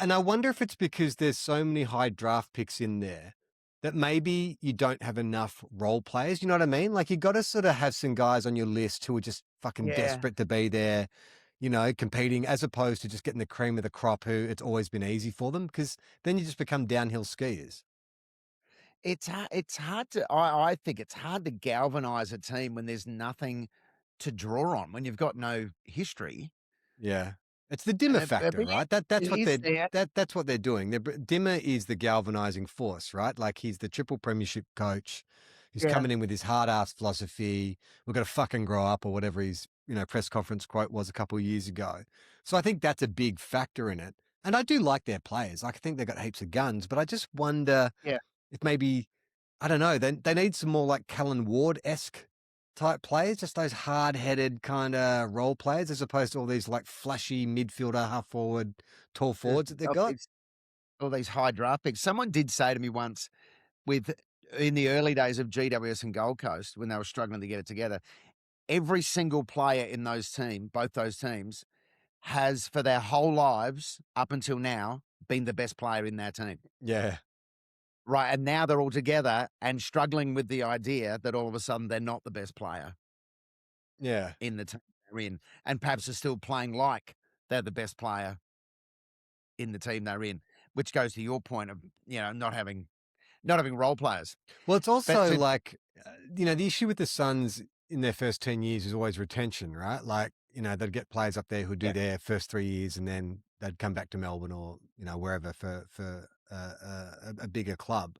and I wonder if it's because there's so many high draft picks in there that maybe you don't have enough role players. You know what I mean? Like you got to sort of have some guys on your list who are just fucking Yeah. desperate to be there, competing, as opposed to just getting the cream of the crop who it's always been easy for them, because then you just become downhill skiers. It's hard to I think it's hard to galvanize a team when there's nothing to draw on, when you've got no history. Yeah. It's the dimmer But factor, yeah, right? That's it what is there. that's what they're doing. Dimmer is the galvanizing force, right? Like he's the triple premiership coach. He's Yeah. coming in with his hard ass philosophy. We've got to fucking grow up, or whatever his, press conference quote was a couple of years ago. So I think that's a big factor in it. And I do like their players. Like I think they've got heaps of guns, but I just wonder Yeah. if maybe, I don't know, they need some more like Callan Ward-esque type players, just those hard-headed kind of role players, as opposed to all these like flashy midfielder, half forward, tall There's forwards that they've all got. these high draft picks. Someone did say to me once, with in the early days of GWS and Gold Coast, when they were struggling to get it together, every single player in both those teams, has for their whole lives up until now been the best player in their team. Yeah, Right. And now they're all together and struggling with the idea that all of a sudden they're not the best player yeah. in the team they're in, and perhaps are still playing like they're the best player in the team they're in, which goes to your point of, not having role players. Well, it's But also to like, the issue with the Suns in their first 10 years is always retention, right? Like, they'd get players up there who do Yeah. their first 3 years and then they'd come back to Melbourne or, wherever for a bigger club.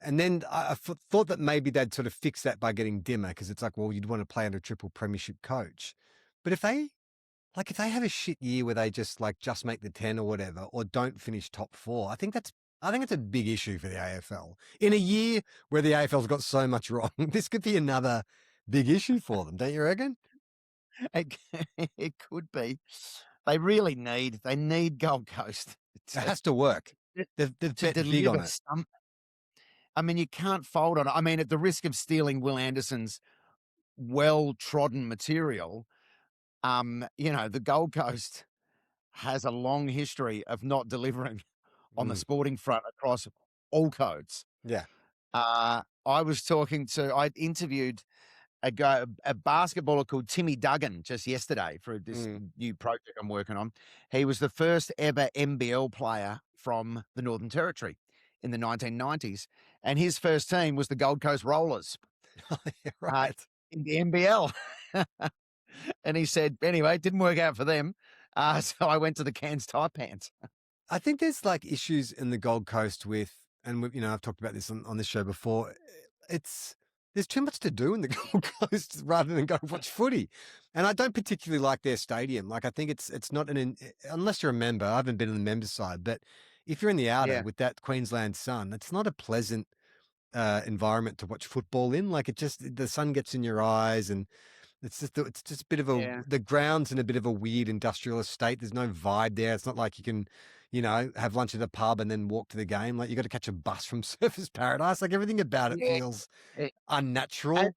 And then I thought that maybe they'd sort of fix that by getting dimmer, because it's like, well, you'd want to play under a triple premiership coach. But if they have a shit year where they just make the 10 or whatever, or don't finish top four, I think it's a big issue for the AFL. In a year where the AFL's got so much wrong, this could be another big issue for them, don't you reckon? it, it could be. They need Gold Coast It has to work. They've to bet big deliver on it. some. I mean, you can't fold on it. I mean, at the risk of stealing Will Anderson's well-trodden material, the Gold Coast has a long history of not delivering on the Mm, sporting front across all codes. yeah. I interviewed a basketballer called Timmy Duggan just yesterday for this Mm. new project I'm working on. He was the first ever NBL player from the Northern Territory in the 1990s, and his first team was the Gold Coast Rollers Yeah, uh, right. in the NBL. And he said, anyway, it didn't work out for them. So I went to the Cairns Taipans. I think there's like issues in the Gold Coast with, and I've talked about this on this show before. There's too much to do in the Gold Coast rather than go watch footy, and I don't particularly like their stadium. Like I think it's not unless you're a member. I haven't been on the member side, but if you're in the outer Yeah. with that Queensland sun, it's not a pleasant environment to watch football in. Like the sun gets in your eyes, and it's just a bit of Yeah. the ground's in a bit of a weird industrial estate. There's no vibe there. It's not like you can, have lunch at a pub and then walk to the game. Like you got to catch a bus from Surfers Paradise. Like everything about it Yeah. feels Eh, and, unnatural.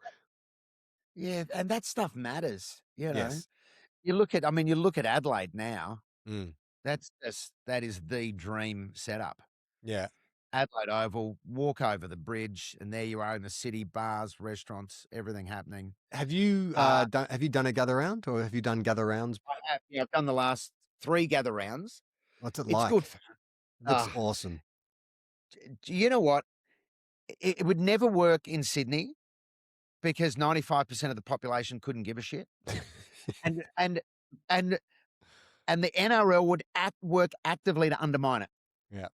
yeah. And that stuff matters. Yes. You look at Adelaide now. Mm. That is the dream setup. Yeah. Adelaide Oval, walk over the bridge, and there you are in the city, bars, restaurants, everything happening. Have you Uh, done a gather round, or have you done gather rounds? I've done the last 3 gather rounds. What's it It's good like? fun. It looks Ah, awesome. you know what? It would never work in Sydney because 95% of the population couldn't give a shit. And and and and the NRL would work actively to undermine it. Yeah.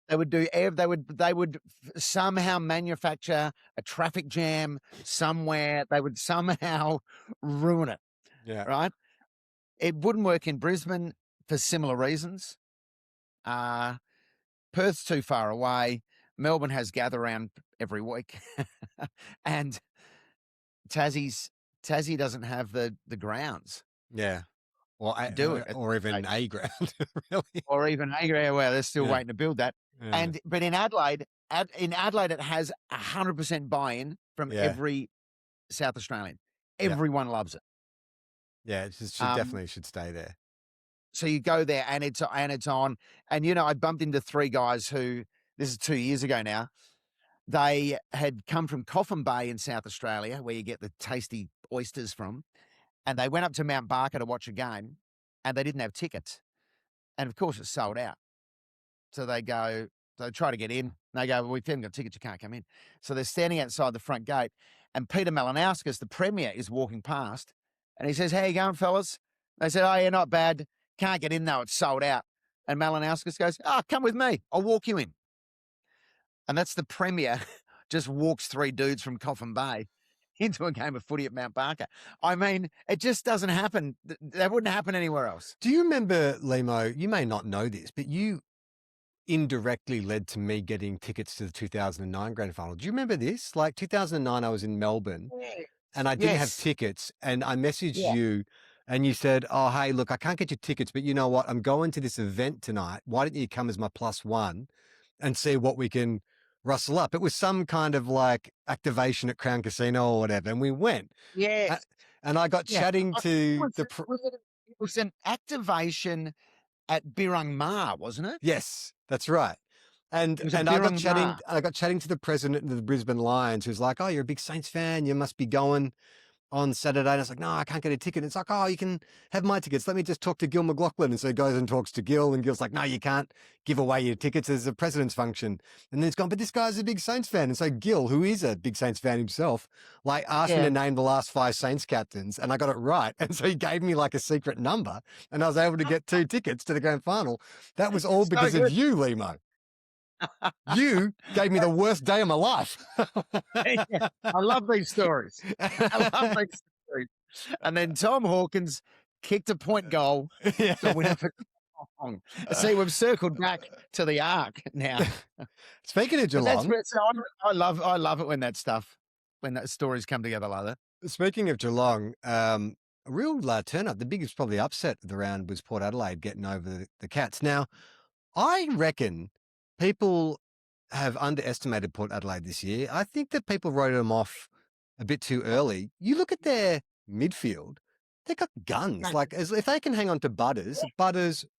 They would do they would somehow manufacture a traffic jam somewhere. They would somehow ruin it, Yeah. right? It wouldn't work in Brisbane for similar reasons. Perth's too far away. Melbourne has gather round every week. And Tassie doesn't have the grounds Yeah. Or to do it at or this even stage. a ground, really. Or even Agra, well, they're still Yeah. waiting to build that. Yeah. But in Adelaide, it has 100% buy-in from Yeah. every South Australian. Yeah. Everyone loves it. Yeah. It should Um, definitely should stay there. So you go there and it's on. And I bumped into 3 guys who, this is 2 years ago now. They had come from Coffin Bay in South Australia, where you get the tasty oysters from, and they went up to Mount Barker to watch a game, and they didn't have tickets. And of course, it's sold out. So they try to get in. And they go, well, we haven't got tickets, you can't come in. So they're standing outside the front gate, and Peter Malinauskas, the Premier, is walking past, and he says, how you going, fellas? They said, oh, yeah, not bad. Can't get in, though. It's sold out. And Malinauskas goes, come with me. I'll walk you in. And that's the Premier just walks 3 dudes from Coffin Bay into a game of footy at Mount Barker. I mean, it just doesn't happen. That wouldn't happen anywhere else. Do you remember, Lehmo? You may not know this, but you indirectly led to me getting tickets to the 2009 grand final. Do you remember this? Like 2009, I was in Melbourne and I didn't have Yes. tickets, and I messaged Yeah. you and you said, oh, hey, look, I can't get you tickets, but you know what? I'm going to this event tonight. Why don't you come as my +1 and see what we can rustle up? It was some kind of like activation at Crown Casino or whatever. And we went. Yes. And I got Yeah. chatting to it was an activation at Birrung Ma, wasn't it? Yes, that's right. And It was at I got Birrung chatting. Ma. I got chatting to the president of the Brisbane Lions, who's like, "Oh, you're a big Saints fan. You must be going on Saturday." And I was like, "No, I can't get a ticket." And it's like, "Oh, you can have my tickets. Let me just talk to Gil McLaughlin." And so he goes and talks to Gil, and Gil's like, "No, you can't give away your tickets. There's a president's function." And then it's gone, "But this guy's a big Saints fan." And so Gil, who is a big Saints fan himself, like asked me Yeah. to name the last 5 Saints captains, and I got it right. And so he gave me like a secret number, and I was able to get 2 tickets to the grand final. That was all So because of good. you, Lehmo. You gave me the worst day of my life. Yeah. I love these stories. I love these stories. And then Tom Hawkins kicked a point goal to win it for Geelong. See, we've circled back to the arc now. Speaking of But that's Geelong, where, so I love it when that stories come together like that. speaking of Geelong, a real turn up. The biggest probably upset of the round was Port Adelaide getting over the Cats. Now, I reckon people have underestimated Port Adelaide this year. I think that people wrote them off a bit too early. You look at their midfield, they've got guns. Right. Like, if they can hang on to Butters,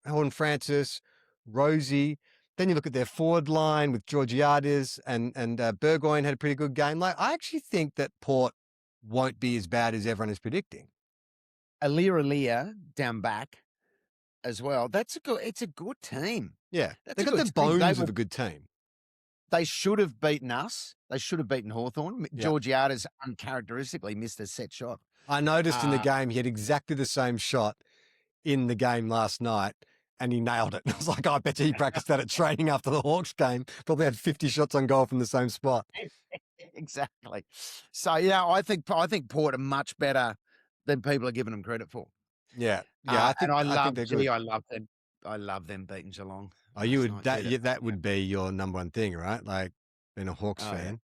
Horn Francis, Rosie, then you look at their forward line with Georgiades and Burgoyne had a pretty good game. Like, I actually think that Port won't be as bad as everyone is predicting. Alia down back as well. It's a good team. Yeah, That's they've a got the good team. bones of a good team. They should have beaten us. They should have beaten Hawthorn. Yeah. Georgiades uncharacteristically missed a set shot. I noticed in the game he had exactly the same shot in the game last night, and he nailed it. I was like, I bet you he practiced that at training after the Hawks game. Probably had 50 shots on goal from the same spot. Exactly. So yeah, I think Port are much better than people are giving them credit for. Yeah, I think they're good. I love them. I love them beating Geelong. Oh, you would that would be your number one thing, right? Like being a Hawks fan.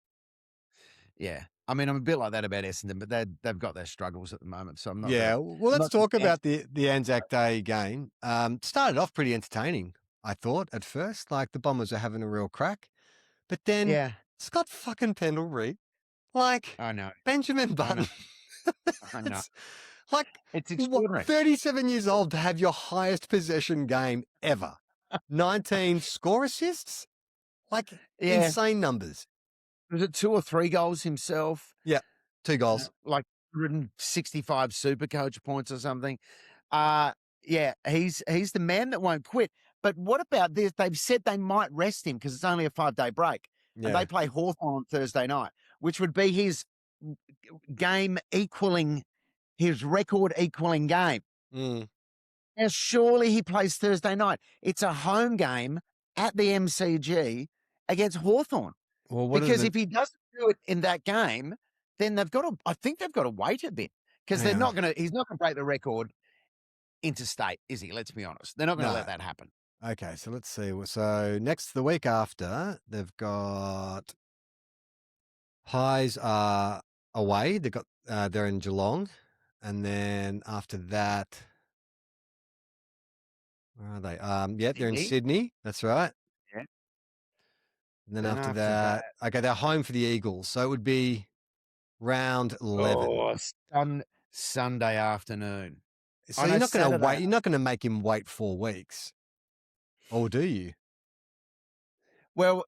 Yeah. I mean, I'm a bit like that about Essendon, but they've got their struggles at the moment. So I'm not. Yeah. Well, let's talk about the Anzac Day game. Started off pretty entertaining, I thought, at first. Like the Bombers are having a real crack. But then Scott fucking Pendlebury, like I know. Benjamin Button. I know. Like, It's what, extraordinary. 37 years old to have your highest possession game ever. 19 score assists? Like, Yeah. insane numbers. Was it 2 or 3 goals himself? Yeah, 2 goals. Like 165 super coach points or something. Yeah, he's the man that won't quit. But what about this? They've said they might rest him because it's only a 5-day break. And Yeah. they play Hawthorn on Thursday night, which would be his game equaling, his record equaling game. Mm. Now, surely he plays Thursday night. It's a home game at the MCG against Hawthorn. Well, what are Because the... if he doesn't do it in that game, then they've got to, I think they've got to wait a bit because they're Hang not on. going to, he's not going to break the record interstate, is he? Let's be honest. They're not going to No. let that happen. Okay, so let's see. So the week after, they've got Pies are away. They're in Geelong, and then after that, where are they? Yeah, they're in Sydney. Sydney. That's right. Yeah. And then Then after after that, okay, they're home for the Eagles. So it would be round 11. Oh, Sunday afternoon. So On you're a not going to Saturday. wait. You're not going to make him wait 4 weeks, or do you? Well,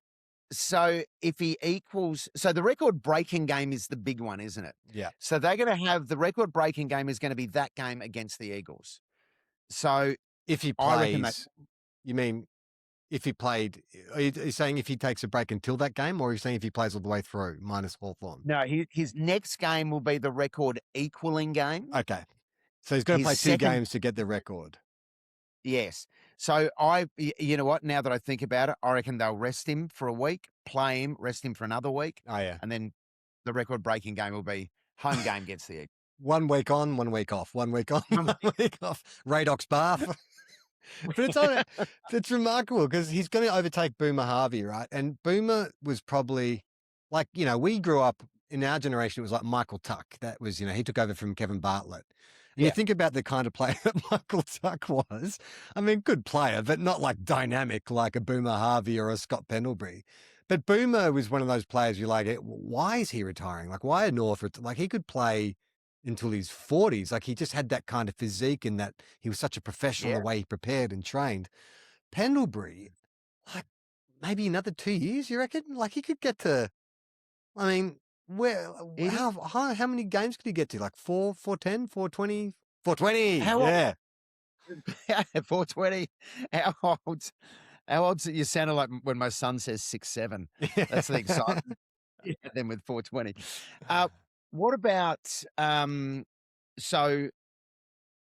so if he equals, so the record breaking game is the big one, isn't it? Yeah. So they're going to have the record breaking game is going to be that game against the Eagles. So If he I reckon that plays, you mean if he played? Are you saying if he takes a break until that game, or are you saying if he plays all the way through minus Hawthorn? no, his next game will be the record equaling game. Okay, so he's going to play His 2 second- games to get the record. Yes. So you know what? Now that I think about it, I reckon they'll rest him for a week, play him, rest him for another week, Oh yeah, and then the record breaking game will be home game against the Eagles. 1 week on, 1 week off, 1 week on, 1 week off. Radox Bath. But it's remarkable because he's going to overtake Boomer Harvey, right? And Boomer was probably like, we grew up in our generation. It was like Michael Tuck. That was, he took over from Kevin Bartlett. And you think about the kind of player that Michael Tuck was. I mean, good player, but not like dynamic like a Boomer Harvey or a Scott Pendlebury. But Boomer was one of those players you're like, why is he retiring? Like, why are North? Like, he could play until his 40s. Like, he just had that kind of physique and that he was such a professional the way he prepared and trained. Pendlebury, like, maybe another 2 years, you reckon? Like, he could get to, I mean, how many games could he get to? Like 410, 420? 420. Yeah. 420. How old's it? You sounded like when my son says 6'7". That's the excitement. Then with 420. What about so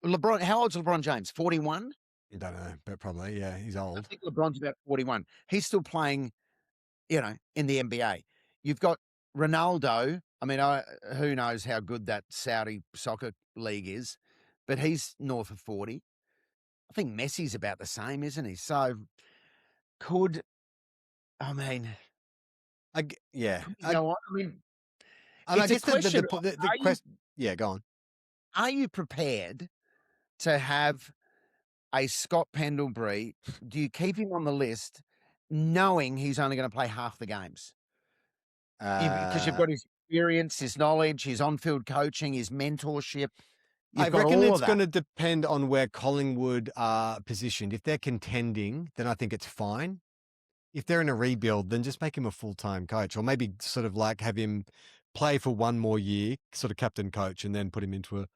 LeBron? How old's LeBron James? 41? I don't know, but probably, yeah, he's I old. think LeBron's about 41. He's still playing, in the NBA. You've got Ronaldo. I mean, who knows how good that Saudi soccer league is, but he's north of 40. I think Messi's about the same, isn't he? So I mean, Yeah. you know what? I mean, I it's a guess question. the question. Yeah, go on. Are you prepared to have a Scott Pendlebury? Do you keep him on the list knowing he's only going to play half the games? Because you've got his experience, his knowledge, his on-field coaching, his mentorship. I reckon it's going to depend on where Collingwood are positioned. If they're contending, then I think it's fine. If they're in a rebuild, then just make him a full-time coach, or maybe sort of like have him play for 1 more year, sort of captain coach, and then put him into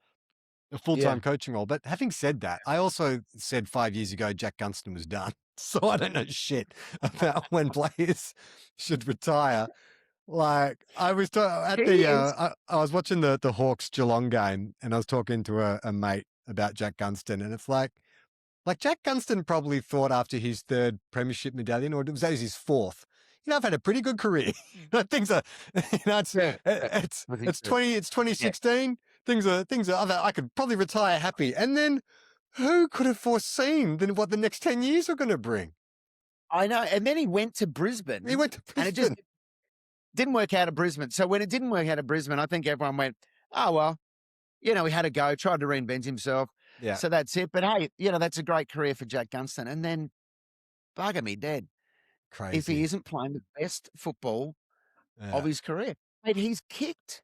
a full-time coaching role. But having said that, I also said 5 years ago Jack Gunston was done. So I don't know shit about when players should retire. Like I was I was watching the Hawks Geelong game, and I was talking to a mate about Jack Gunston, and it's like Jack Gunston probably thought after his 3rd premiership medallion, or was that his 4th? I've had a pretty good career. Things are, it's 2016. Things are I could probably retire happy. And then who could have foreseen what the next 10 years are going to bring? I know. And then he went to Brisbane. He went to Brisbane. And it just didn't work out at Brisbane. So when it didn't work out at Brisbane, I think everyone went, oh, well, he had a go, tried to reinvent himself. Yeah. So that's it. But hey, that's a great career for Jack Gunston. And then bugger me dead. Crazy. If he isn't playing the best football of his career. Mate, he's kicked,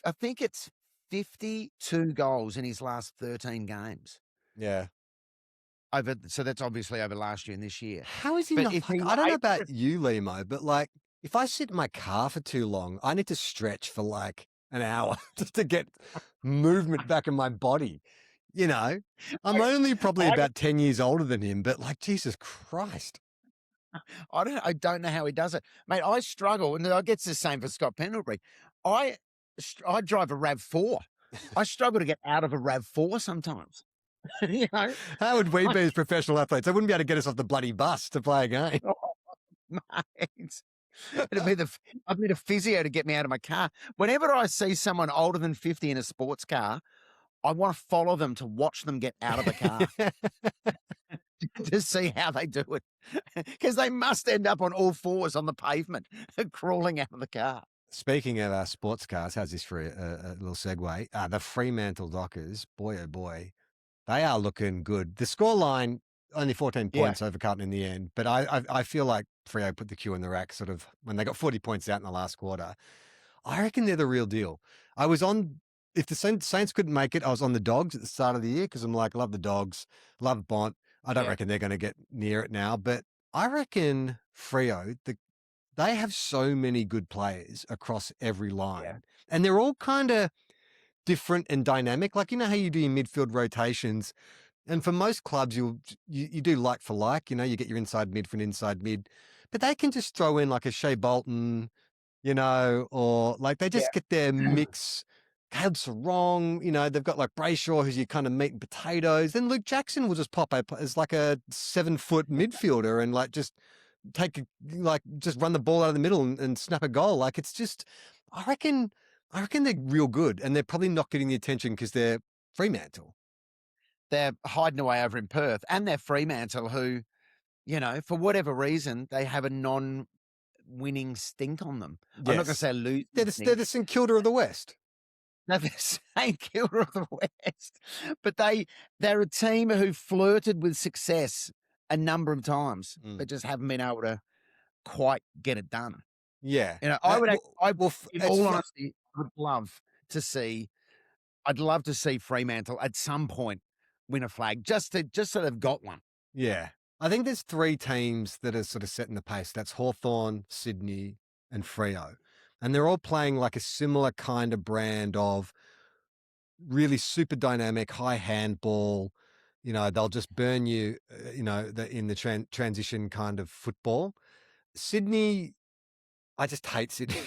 I think it's 52 goals in his last 13 games. Yeah. So that's obviously over last year and this year. How is he But not? if he I don't know were able about you, Lehmo, but like if I sit in my car for too long, I need to stretch for like an hour just to get movement back in my body. You know, I'm only probably I about 10 years older than him, but like Jesus Christ. I don't know how he does it. Mate, I struggle, and I guess the same for Scott Pendlebury. I drive a RAV4. I struggle to get out of a RAV4 sometimes. You know? How would we Like, be as professional athletes? They wouldn't be able to get us off the bloody bus to play a game. mate. I'd need a physio to get me out of my car. Whenever I see someone older than 50 in a sports car, I want to follow them to watch them get out of the car to see how they do it. Because they must end up on all fours on the pavement, crawling out of the car. Speaking of sports cars, how's this for a little segue? The Fremantle Dockers, boy oh boy, they are looking good. The scoreline, only 14 Yeah. points over Carlton in the end, but I feel like Freo put the cue in the rack sort of when they got 40 points out in the last quarter. I reckon they're the real deal. I was on, if the Saints couldn't make it, I was on the Dogs at the start of the year because I'm like, love the Dogs, love Bont. I don't Yeah. reckon they're going to get near it now, but I reckon Freo, they have so many good players across every line, and they're all kind of different and dynamic. Like, you know how you do your midfield rotations, and for most clubs, you do like for like, you know, you get your inside mid for an inside mid, but they can just throw in like a Shea Bolton, you know, or like they just get their mix. Caleb Sarong, you know, they've got like Brayshaw, who's your kind of meat and potatoes. Then Luke Jackson will just pop up as like a 7-foot midfielder and like just just run the ball out of the middle and snap a goal. Like it's just, I reckon they're real good, and they're probably not getting the attention because they're Fremantle. They're hiding away over in Perth, and they're Fremantle, who, you know, for whatever reason, they have a non-winning stink on them. I'm not going to Yes. say lose. They're the St Kilda of the West. No, they're St Kilda of the West, but they're a team who flirted with success a number of times, but just haven't been able to quite get it done. Yeah. You know, in all honesty, would love to see. I'd love to see Fremantle at some point win a flag, just so they've got one. Yeah. I think there's 3 teams that are sort of setting the pace. That's Hawthorn, Sydney, and Freo. And they're all playing like a similar kind of brand of really super dynamic, high handball. You know, they'll just burn you, you know, in the transition kind of football. Sydney, I just hate Sydney.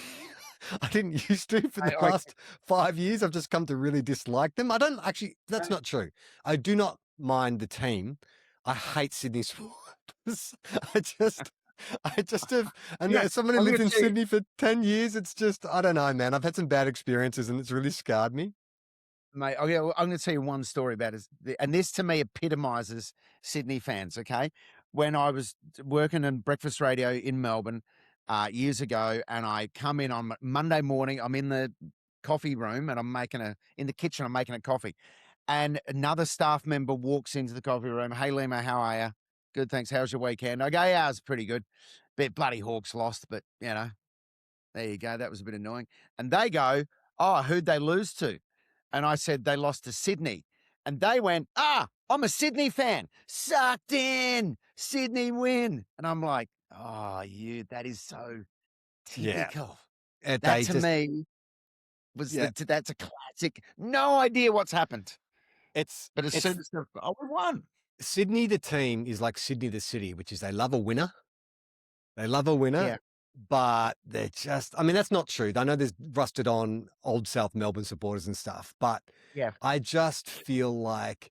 I didn't used to for the last 5 years. I've just come to really dislike them. I don't actually, that's not true. I do not mind the team. I hate Sydney Swans. I just have, and as someone who lived in Sydney for 10 years, it's just, I don't know, man. I've had some bad experiences and it's really scarred me. Mate, I'm going to tell you one story about it. And this to me epitomizes Sydney fans, okay? When I was working in breakfast radio in Melbourne years ago, and I come in on Monday morning, I'm in the coffee room and in the kitchen, I'm making a coffee. And another staff member walks into the coffee room. Hey, Lehmo, how are you? Good, thanks. How's your weekend? I go, yeah, it's pretty good. Bit bloody Hawks lost, but, you know, there you go. That was a bit annoying. And they go, oh, who'd they lose to? And I said, they lost to Sydney. And they went, I'm a Sydney fan. Sucked in. Sydney win. And I'm like, oh, that is so typical. Yeah. That to me was that's a classic. No idea what's happened. But as soon as we won. Sydney, the team, is like Sydney, the city, which is they love a winner. They love a winner, but they're just, I mean, that's not true. I know there's rusted on old South Melbourne supporters and stuff, but I just feel like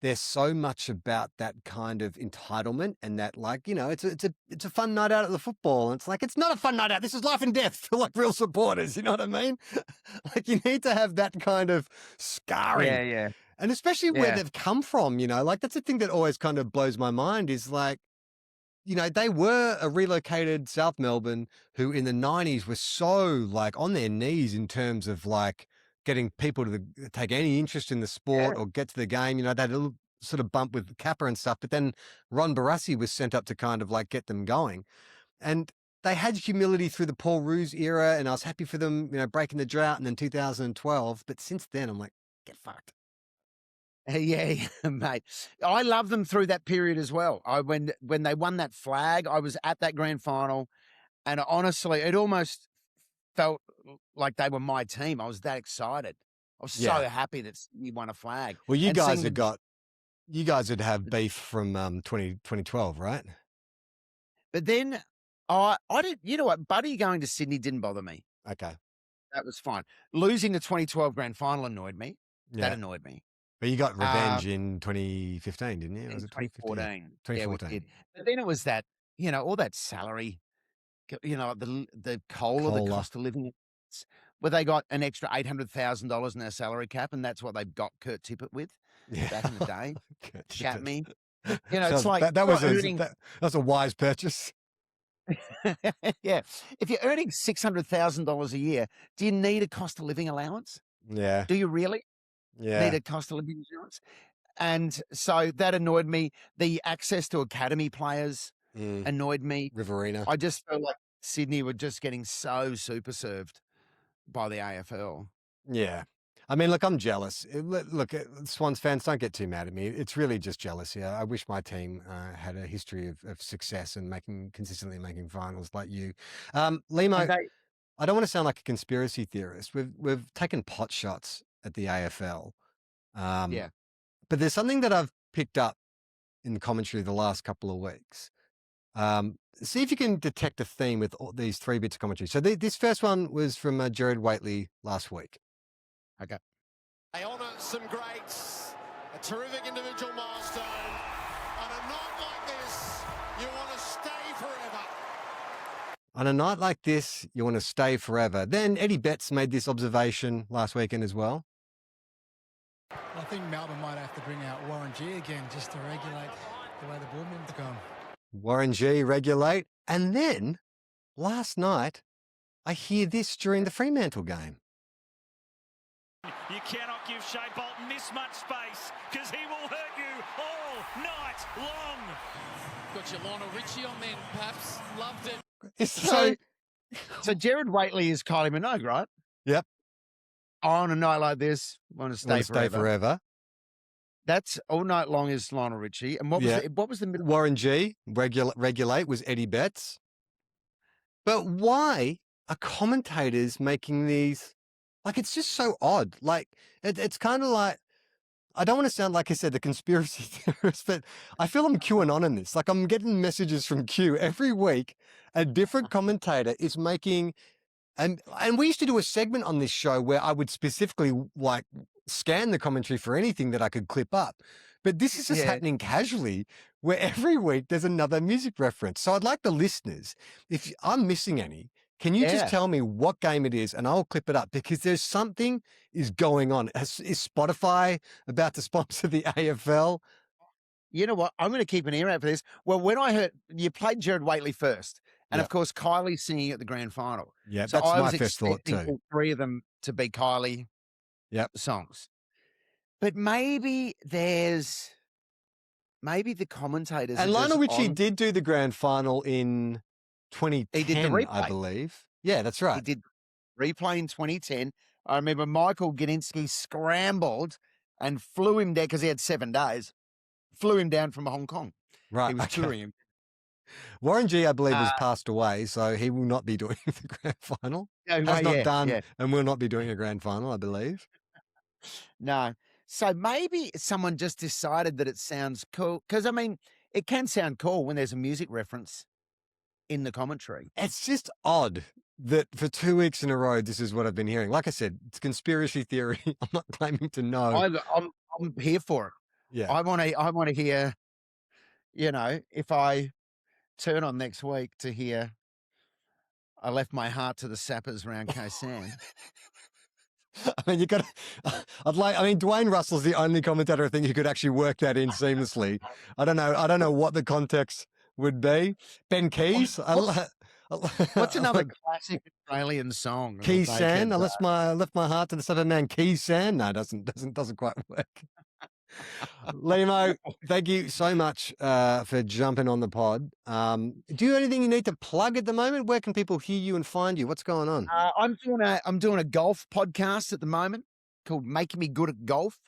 there's so much about that kind of entitlement and that, like, you know, it's a fun night out at the football. And it's like, it's not a fun night out. This is life and death for like real supporters. You know what I mean? Like you need to have that kind of scarring. Yeah. And especially where they've come from, you know, like that's the thing that always kind of blows my mind is like, you know, they were a relocated South Melbourne who in the 90s were so like on their knees in terms of like getting people to take any interest in the sport or get to the game. You know, they had a little sort of bump with Kappa and stuff, but then Ron Barassi was sent up to kind of like get them going. And they had humility through the Paul Roos era, and I was happy for them, breaking the drought, and then 2012. But since then, I'm like, get fucked. Yeah, mate. I love them through that period as well. When they won that flag, I was at that grand final, and honestly, it almost felt like they were my team. I was that excited. I was so Yeah. happy that we won a flag. Well, you And guys seeing would have beef from 2012, right? But then I didn't. You know what? Buddy going to Sydney didn't bother me. Okay. That was fine. Losing the 2012 grand final annoyed me. Yeah. That annoyed me. But you got revenge in 2015, didn't you? In Was it 2014? 2014. Yeah, we 2014. did. But then it was that, all that salary, the COLA, the COLA. cost of living, where they got an extra $800,000 in their salary cap, and that's what they got Kurt Tippett with back in the day. Chat me. It's like that was a wise purchase. Yeah. If you're earning $600,000 a year, do you need a cost of living allowance? Yeah. Do you really Yeah. need a cost of living insurance? And so that annoyed me. The access to academy players annoyed me. Riverina. I just felt like Sydney were just getting so super served by the AFL. Yeah. I mean, look, I'm jealous. Look, Swans fans, don't get too mad at me. It's really just jealousy. I wish my team had a history of success and consistently making finals like you. Lehmo, I don't want to sound like a conspiracy theorist. We've taken pot shots at the AFL. Yeah. But there's something that I've picked up in the commentary the last couple of weeks. See if you can detect a theme with all these 3 bits of commentary. So this first one was from Jared Waitley last week. Okay. They honour some greats, a terrific individual milestone. On a night like this, you want to stay forever. On a night like this, you want to stay forever. Then Eddie Betts made this observation last weekend as well. I think Melbourne might have to bring out Warren G again just to regulate the way the Bullmen's gone. Warren G, regulate. And then last night, I hear this during the Fremantle game. You cannot give Shea Bolton this much space because he will hurt you all night long. Got your Lionel Richie on then, perhaps. Loved it. So Jared Waitley is Kylie Minogue, right? Yep. On a night like this, want to stay forever. That's all night long is Lionel Richie. And what was the middle? Warren G, regulate was Eddie Betts. But why are commentators making these? Like, it's just so odd. Like, it's kind of like, I don't want to sound, like I said, the conspiracy theorist, but I feel I'm QAnon in this. Like, I'm getting messages from Q every week. A different commentator is making, and we used to do a segment on this show where I would specifically, like, scan the commentary for anything that I could clip up. But this is just happening casually, where every week there's another music reference. So I'd like the listeners, if I'm missing any, can you just tell me what game it is and I'll clip it up, because there's something is going on. Is Spotify about to sponsor the AFL? You know what? I'm going to keep an ear out for this. Well, when I heard you played Jared Waitley first, and of course Kylie singing at the grand final. Yeah, so that's I my was first thought expecting too. all 3 of them to be Kylie songs. But maybe the commentators. And Lionel Richie did do the grand final in 2010, he did the replay. I believe. Yeah, that's right. He did replay in 2010. I remember Michael Gudinski scrambled and flew him down because he had 7 days. Flew him down from Hong Kong. Right. He was touring him. Warren G, I believe, has passed away, so he will not be doing the grand final. Has not done and will not be doing a grand final, I believe. No. So maybe someone just decided that it sounds cool. Because, I mean, it can sound cool when there's a music reference in the commentary. It's just odd that for 2 weeks in a row, this is what I've been hearing. Like I said, it's conspiracy theory. I'm not claiming to know. I'm here for it. Yeah. I want to hear, if I turn on next week to hear I left my heart to the sappers round Kaysan. I mean, Dwayne Russell's the only commentator I think who could actually work that in seamlessly. I don't know what the context would be. Ben Keys. What's another classic Australian song? Kaysan. I left my heart to the Southern man. Kaysan. No, doesn't quite work. Lehmo, thank you so much for jumping on the pod. Do you have anything you need to plug at the moment? Where can people hear you and find you? What's going on? I'm doing a golf podcast at the moment called Making Me Good at Golf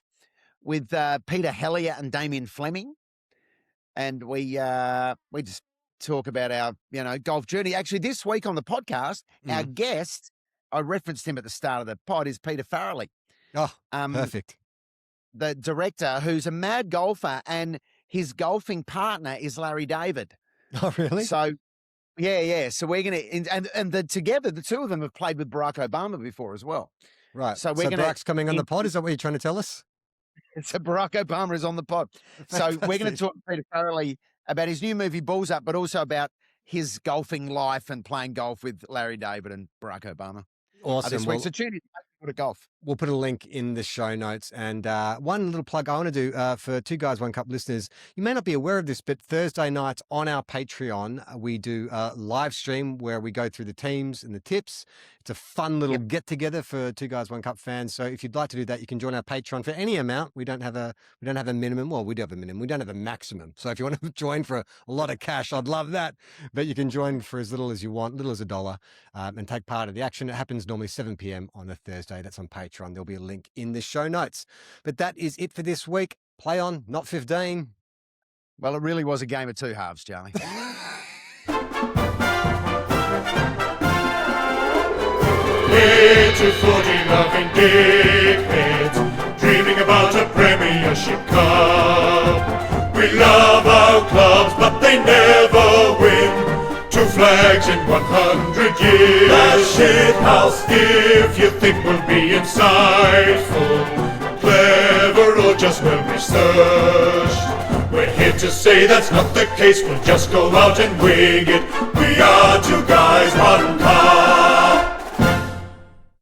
with Peter Hellier and Damien Fleming, and we just talk about our golf journey. Actually, this week on the podcast, our guest, I referenced him at the start of the pod, is Peter Farrelly. Oh, perfect. The director, who's a mad golfer, and his golfing partner is Larry David. Oh, really? So, yeah. So we're gonna together, the two of them have played with Barack Obama before as well. Right. So Barack's coming on the pod. Is that what you're trying to tell us? So Barack Obama is on the pod. So we're going to talk to Peter Farrelly about his new movie Balls Up, but also about his golfing life and playing golf with Larry David and Barack Obama. Awesome. This week. So tune in to golf. We'll put a link in the show notes. And one little plug I want to do for Two Guys, One Cup listeners. You may not be aware of this, but Thursday nights on our Patreon, we do a live stream where we go through the teams and the tips. It's a fun little get together for Two Guys, One Cup fans. So if you'd like to do that, you can join our Patreon for any amount. We don't have a minimum. Well, we do have a minimum. We don't have a maximum. So if you want to join for a lot of cash, I'd love that. But you can join for as little as you want, little as $1, and take part of the action. It happens normally 7 p.m. on a Thursday. That's on Patreon. There'll be a link in the show notes. But that is it for this week. Play on, not 15. Well, it really was a game of two halves, Charlie. Here to 40 loving dickheads, dreaming about a Premiership Cup. We love our clubs, but they never win. 2 flags in 100 years. The shit house. If you think we'll be insightful, clever, or just well researched, we're here to say that's not the case. We'll just go out and wing it. We are 2 guys, 1 cup.